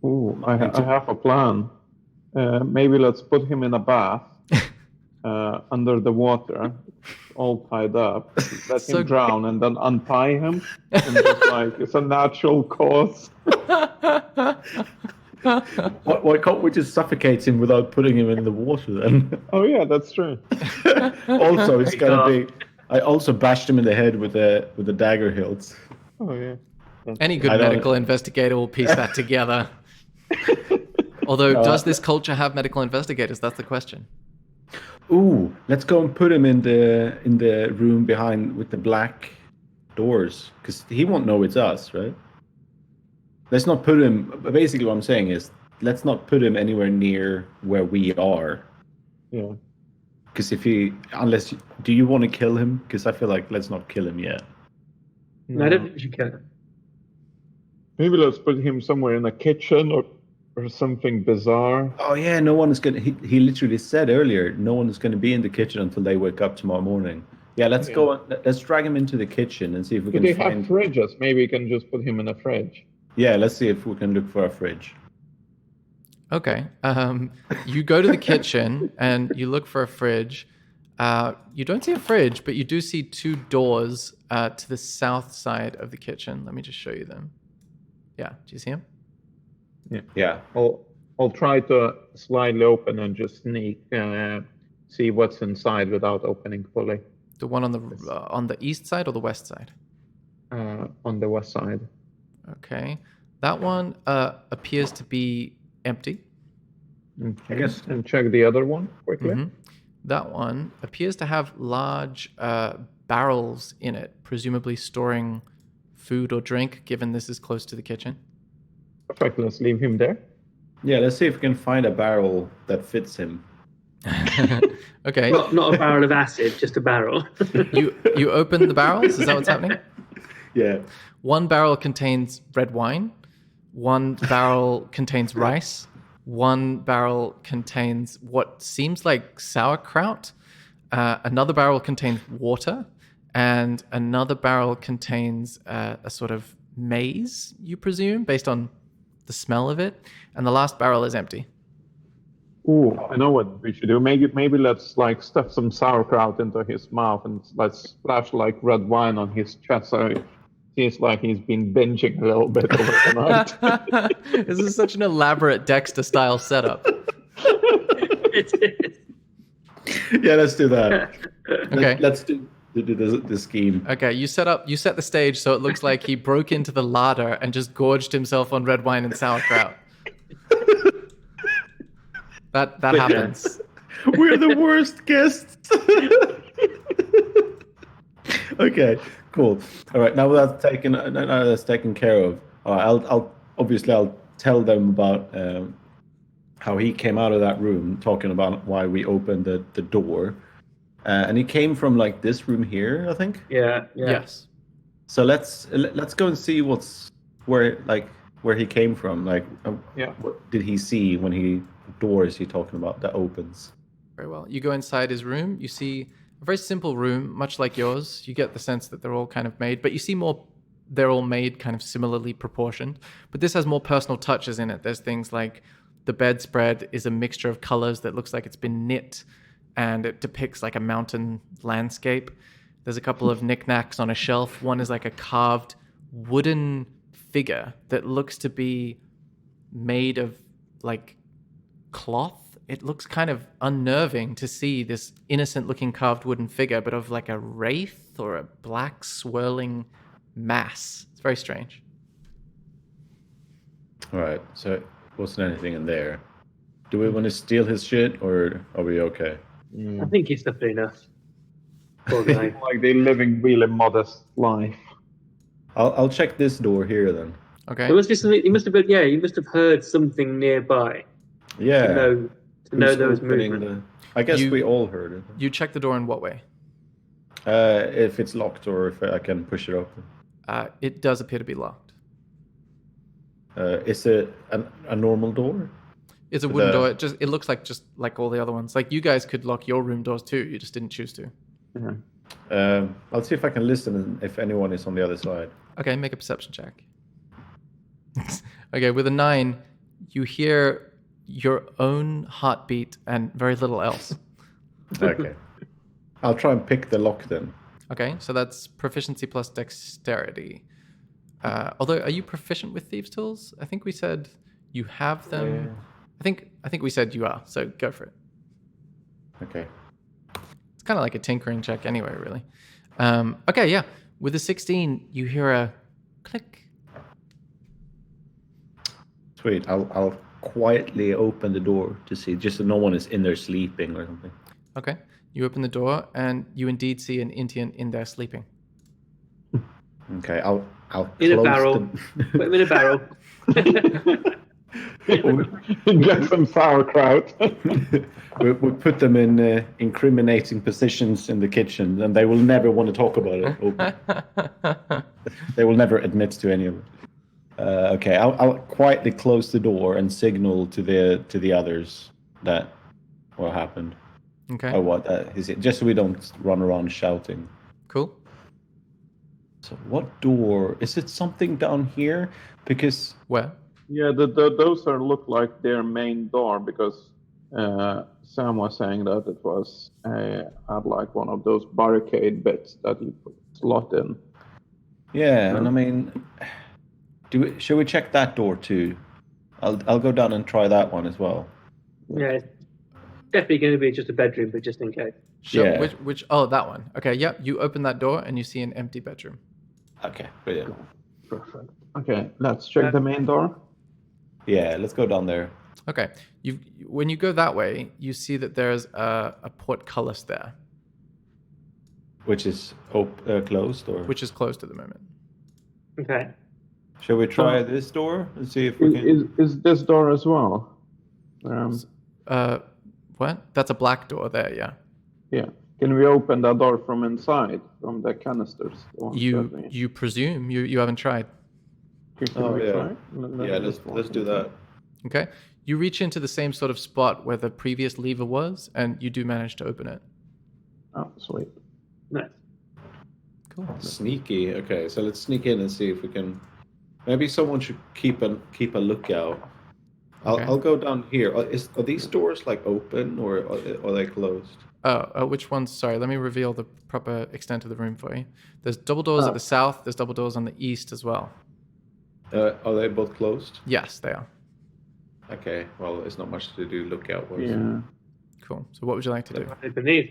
C: Ooh, I have a plan. Maybe let's put him in a bath under the water, all tied up. Let
B: So-
C: him drown and then untie him. And just like, it's a natural cause.
D: Why can't we just suffocate him without putting him in the water then?
C: Oh, yeah, that's true.
D: Also, it's gonna be. I also bashed him in the head with the dagger hilts.
C: Oh, yeah.
B: Any good
D: I don't-
B: medical investigator will piece that together. Although, does this culture have medical investigators? That's the question.
D: Ooh, let's go and put him in the room behind with the black doors, because he won't know it's us, right? Let's not put him. Basically, what I'm saying is, let's not put him anywhere near where we are.
C: Yeah.
D: Because do you want to kill him? Because I feel like let's not kill him yet.
E: No, I don't think we should kill him.
C: Maybe let's put him somewhere in a kitchen or something bizarre.
D: Oh yeah, no one is gonna. He literally said earlier, no one is gonna be in the kitchen until they wake up tomorrow morning. Yeah, let's go. Let's drag him into the kitchen and see if we
C: Do
D: can
C: they
D: find.
C: have fridges? Maybe we can just put him in a fridge.
D: Yeah, let's see if we can look for a fridge.
B: Okay. You go to the kitchen and you look for a fridge. You don't see a fridge, but you do see two doors to the south side of the kitchen. Let me just show you them. Yeah, do you see them?
D: Yeah.
C: I'll try to slightly open and just sneak, see what's inside without opening fully.
B: The one on the east side or the west side?
C: On the west side.
B: Okay. That one appears to be empty.
C: Okay.
D: I guess-
C: And check the other one quickly.
B: Mhm. That one appears to have large barrels in it, presumably storing food or drink, given this is close to the kitchen.
C: Perfect. Let's leave him there.
D: Yeah, let's see if we can find a barrel that fits him.
B: Okay.
E: Not a barrel of acid, just a barrel.
B: You open the barrels? Is that what's happening?
D: Yeah.
B: One barrel contains red wine. One barrel contains rice. One barrel contains what seems like sauerkraut. Another barrel contains water. And another barrel contains a sort of maize, you presume, based on the smell of it. And the last barrel is empty.
C: Ooh, I know what we should do. Maybe let's like stuff some sauerkraut into his mouth and let's splash like red wine on his chest so it seems like he's been binging a little bit over the night.
B: This is such an elaborate Dexter-style setup.
E: It is.
D: Yeah, let's do that.
B: Okay.
D: Let's do the scheme.
B: Okay, you set the stage so it looks like he broke into the larder and just gorged himself on red wine and sauerkraut. That happens.
D: We're the worst guests. Okay, cool. All right, now that's taken care of. I'll tell them about how he came out of that room, talking about why we opened the door, and he came from like this room here, I think.
E: Yeah.
B: Yes.
D: So let's go and see where he came from. Like, what did he see when he talking about that opens?
B: Very well. You go inside his room. You see a very simple room, much like yours. You get the sense that they're all kind of made, but you see they're all made kind of similarly proportioned. But this has more personal touches in it. There's things like the bedspread is a mixture of colors that looks like it's been knit. and it depicts like a mountain landscape. There's a couple of knickknacks on a shelf. One is like a carved wooden figure that looks to be made of like cloth. It looks kind of unnerving to see this innocent looking carved wooden figure, but of like a wraith or a black swirling mass. It's very strange.
F: All right, so wasn't anything in there. Do we want to steal his shit, or are we okay?
E: I think it's definitely enough. Poor guy.
C: Like they're living really modest life.
F: I'll check this door here then.
B: Okay.
E: There must be something. You must have been. Yeah, you must have heard something nearby
F: Yeah.
E: to know
F: Who's
E: there was
F: opening
E: movement.
F: I guess
B: You-
F: we all heard it.
B: You check the door in what way?
F: If it's locked or if I can push it open.
B: It does appear to be locked.
F: Is it a normal door?
B: It's a wooden
F: The-
B: door. It looks like just like all the other ones. Like you guys could lock your room doors too. You just didn't choose to.
F: I'll see if I can listen if anyone is on the other side.
B: Okay, make a perception check. Okay, with a 9, you hear your own heartbeat and very little else.
F: Okay. I'll try and pick the lock then.
B: Okay, so that's proficiency plus dexterity. Although, are you proficient with thieves' tools? I think we said you have them. I think we said you are. So go for it.
F: Okay.
B: It's kind of like a tinkering check anyway, really. Okay, yeah. With a 16, you hear a click.
F: Sweet. I'll quietly open the door to see, just so no one is in there sleeping or something.
B: Okay, you open the door and you indeed see an Indian in there sleeping.
F: Okay. I'll
E: In a
F: close
E: barrel. Put him in a barrel.
C: Get some sauerkraut.
F: we put them in incriminating positions in the kitchen, and they will never want to talk about it. open. They will never admit to any of it. Okay, I'll quietly close the door and signal to the others that what happened
B: Okay,
F: or what is it, just so we don't run around shouting.
B: cool.
F: So what door is it? Something down here? Because
B: Where?
C: Yeah, those are look like their main door because Sam was saying that it was had like one of those barricade bits that you put slot in.
F: yeah, and I mean, should we check that door too? I'll go down and try that one as well.
E: Yeah, it's definitely going to be just a bedroom, but just in case.
B: Sure.
F: Yeah.
B: Which? Oh, that one. Okay. Yep. You open that door and you see an empty bedroom.
F: Okay, brilliant.
C: Perfect. Okay, let's check the main door.
F: Yeah, let's go down there.
B: Okay. When you go that way, you see that there's a portcullis there,
F: Which is closed, or
B: which is closed at the moment.
E: Okay.
F: shall we try this door and see if we can?
C: Is this door as well?
B: What? That's a black door there. Yeah.
C: Yeah. Can we open that door from inside, from the canisters? the ones that we-
B: You presume you haven't tried.
C: Can
F: Oh,
C: we
F: yeah.
C: try?
F: Yeah, let's do that.
B: Okay. You reach into the same sort of spot where the previous lever was, and you do manage to open it.
C: Oh, sweet.
E: Nice.
B: Cool.
F: Sneaky. Okay, so let's sneak in and see if we can. Maybe someone should keep a lookout.
B: Okay.
F: I'll go down here. Are these doors like open or are they closed?
B: Which ones? Sorry, let me reveal the proper extent of the room for you. There's double doors
F: Oh.
B: at the south. There's double doors on the east as well.
F: Are they both closed?
B: Yes, they are.
F: Okay. Well, there's not much to do. Lookout was.
C: Yeah.
B: Cool. So what would you like to do?
E: Open these.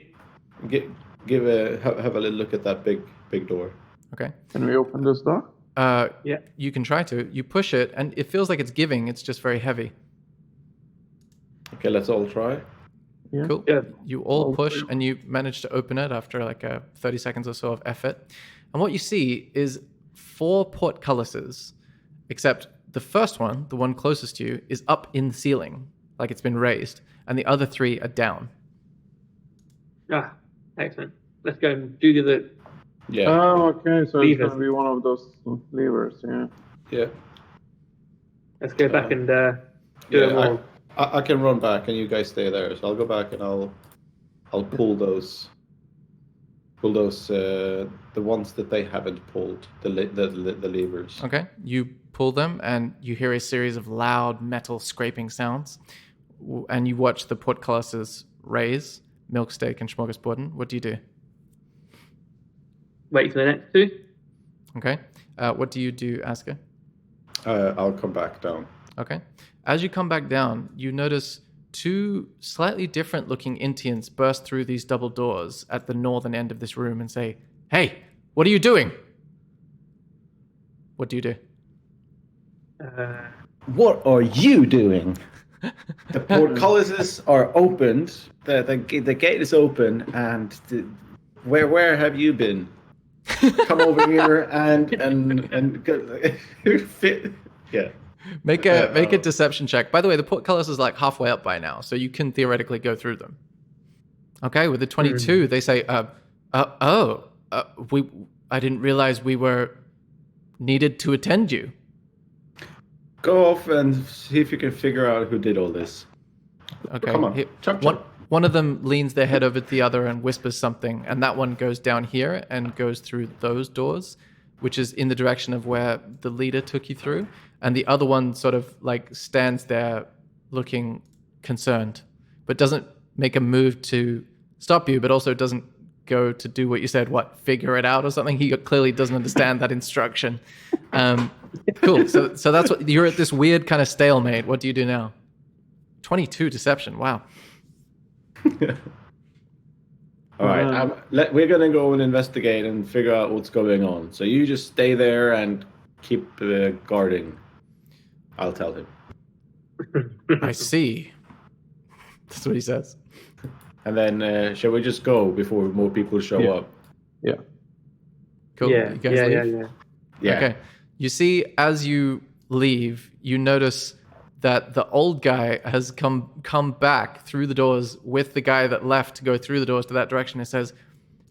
F: Have a little look at that big door.
B: Okay.
C: Can we open this door?
E: Yeah.
B: You can try to. You push it, and it feels like it's giving. It's just very heavy.
F: Okay, let's all try.
C: Yeah.
B: Cool.
E: Yeah.
B: You all
C: Oh,
B: push,
C: cool.
B: and you manage to open it after like 30 seconds or so of effort. And what you see is 4 portcullises, except the first one, the one closest to you, is up in the ceiling, like it's been raised, and the other 3 are down.
E: Ah, excellent. Let's go and do the other.
F: Yeah.
C: Oh, okay. So it's
E: Levers.
C: gonna be one of those levers. Yeah.
F: Yeah.
E: Let's go back and do
F: Yeah,
E: them all.
F: I can run back and you guys stay there. So I'll go back and I'll pull those the ones that they haven't pulled, the levers.
B: Okay. You pull them, and you hear a series of loud metal scraping sounds, and you watch the portcullises raise, Milksteak and Smorgasborden. What do you do?
E: Wait for the next two.
B: Okay. What do you do, Asker?
D: I'll come back down.
B: Okay. As you come back down, you notice two slightly different looking Intians burst through these double doors at the northern end of this room and say, "Hey, what are you doing?" What do you do?
F: What are you doing?
D: The portcullises are opened. The gate is open, and where have you been? Come over here and fit. Yeah.
B: Make a deception check. By the way, the portcullis is like halfway up by now, so you can theoretically go through them. Okay, with the 22, they say, I didn't realize we were needed to attend you.
D: Go off and see if you can figure out who did all this.
B: Okay.
D: Come on. Chop, chop.
B: One of them leans their head over to the other and whispers something, and that one goes down here and goes through those doors, which is in the direction of where the leader took you through. And the other one sort of like stands there looking concerned, but doesn't make a move to stop you, but also doesn't go to do what you said, figure it out or something. He clearly doesn't understand that instruction. Cool. So that's what you're at, this weird kind of stalemate. What do you do now? 22 deception. Wow.
D: All right, we're gonna go and investigate and figure out what's going on. So you just stay there and keep guarding. I'll tell him.
B: I see. That's what he says.
D: And then shall we just go before more people show up?
C: Yeah.
B: Cool.
E: Yeah,
B: You guys leave?
D: Yeah.
B: Okay. You see, as you leave, you notice that the old guy has come back through the doors with the guy that left to go through the doors to that direction and says,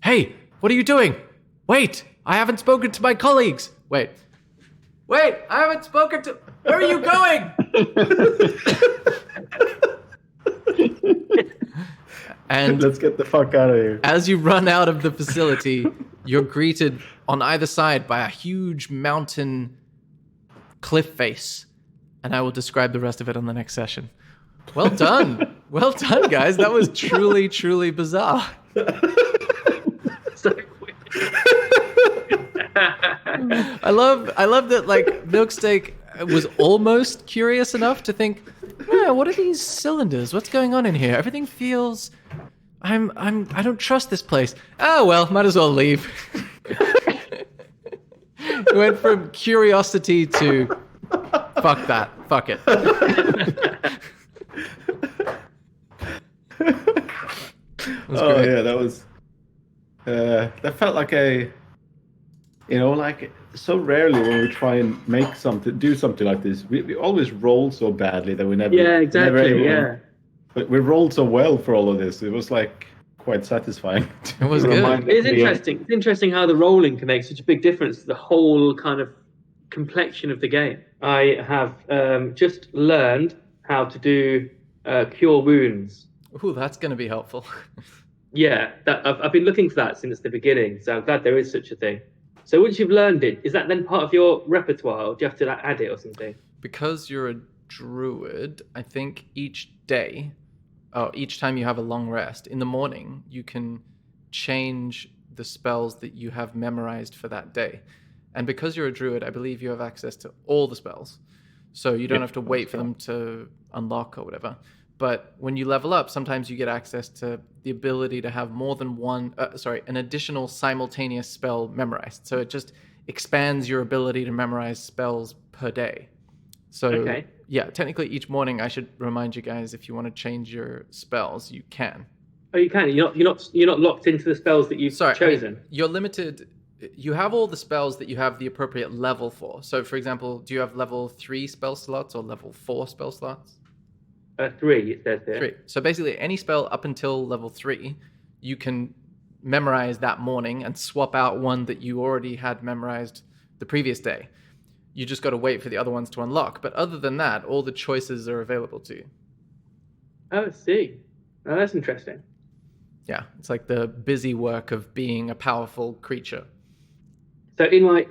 B: "Hey, what are you doing? Wait, I haven't spoken to my colleagues. Wait, I haven't spoken to... Where are you going?" And
F: Let's get the fuck out of here.
B: as you run out of the facility, you're greeted on either side by a huge mountain cliff face. And I will describe the rest of it on the next session. Well done. Well done, guys. That was truly, truly bizarre.
E: So weird.
B: I love that like Milksteak was almost curious enough to think, yeah, what are these cylinders? What's going on in here? Everything feels I don't trust this place. Oh well, might as well leave. It went from curiosity to fuck that. Fuck it. Great.
D: Yeah, that was. That felt like like so rarely when we try and do something like this, we always roll so badly that we never.
E: Yeah, exactly.
D: But we rolled so well for all of this. It was like quite satisfying.
B: It was good.
E: It's interesting. It's interesting how the rolling can make such a big difference to the whole kind of complexion of the game. I have just learned how to do cure wounds.
B: Ooh, that's going to be helpful.
E: Yeah, I've been looking for that since the beginning, so I'm glad there is such a thing. So once you've learned it, is that then part of your repertoire, or do you have to add it or something?
B: Because you're a druid, I think each time you have a long rest, in the morning, you can change the spells that you have memorized for that day. And because you're a druid, I believe you have access to all the spells. So you don't have to wait for them to unlock or whatever. But when you level up, sometimes you get access to the ability to have more than an additional simultaneous spell memorized. So it just expands your ability to memorize spells per day. So yeah, technically each morning I should remind you guys, if you want to change your spells, you can.
E: Oh, you can. You're not locked into the spells that you've chosen.
B: I mean, you're limited. You have all the spells that you have the appropriate level for. So, for example, do you have level 3 spell slots or level 4 spell slots?
E: 3, it says here.
B: 3. So basically, any spell up until level 3, you can memorize that morning and swap out one that you already had memorized the previous day. You just got to wait for the other ones to unlock. But other than that, all the choices are available to you.
E: Oh, I see. Oh, that's interesting.
B: Yeah, it's like the busy work of being a powerful creature.
E: So in my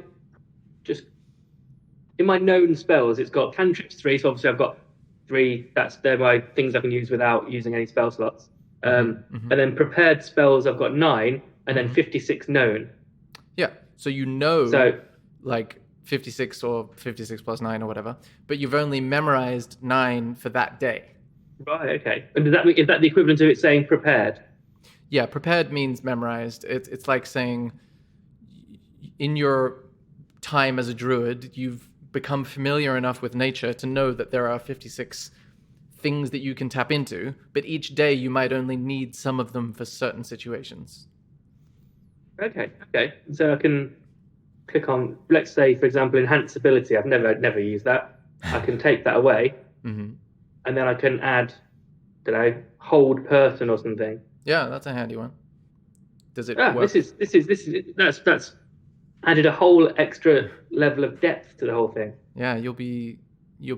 E: known spells, it's got cantrips 3. So obviously I've got 3. They're my things I can use without using any spell slots. And then prepared spells, I've got 9, and then 56 known.
B: Yeah. So you know,
E: So
B: like 56 or 56 plus 9 or whatever, but you've only memorized 9 for that day.
E: right, okay. And does that mean, is that the equivalent of it saying prepared?
B: Yeah, prepared means memorized. It's like saying in your time as a druid, you've become familiar enough with nature to know that there are 56 things that you can tap into, but each day you might only need some of them for certain situations.
E: Okay. So I can click on, let's say, for example, enhance ability. I've never used that. I can take that away, and then I can add, hold person or something.
B: Yeah, that's a handy one. Does it
E: Ah,
B: work?
E: this is that's added a whole extra level of depth to the whole thing.
B: Yeah, you'll be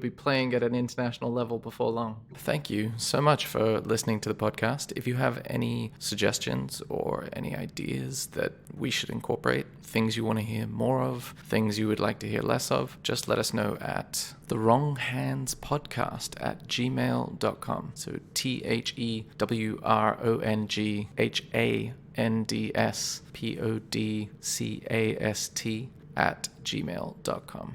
B: playing at an international level before long. Thank you so much for listening to the podcast. If you have any suggestions or any ideas that we should incorporate, things you want to hear more of, things you would like to hear less of, just let us know at thewronghandspodcast@gmail.com. So THEWRONGHANDSPODCAST@gmail.com.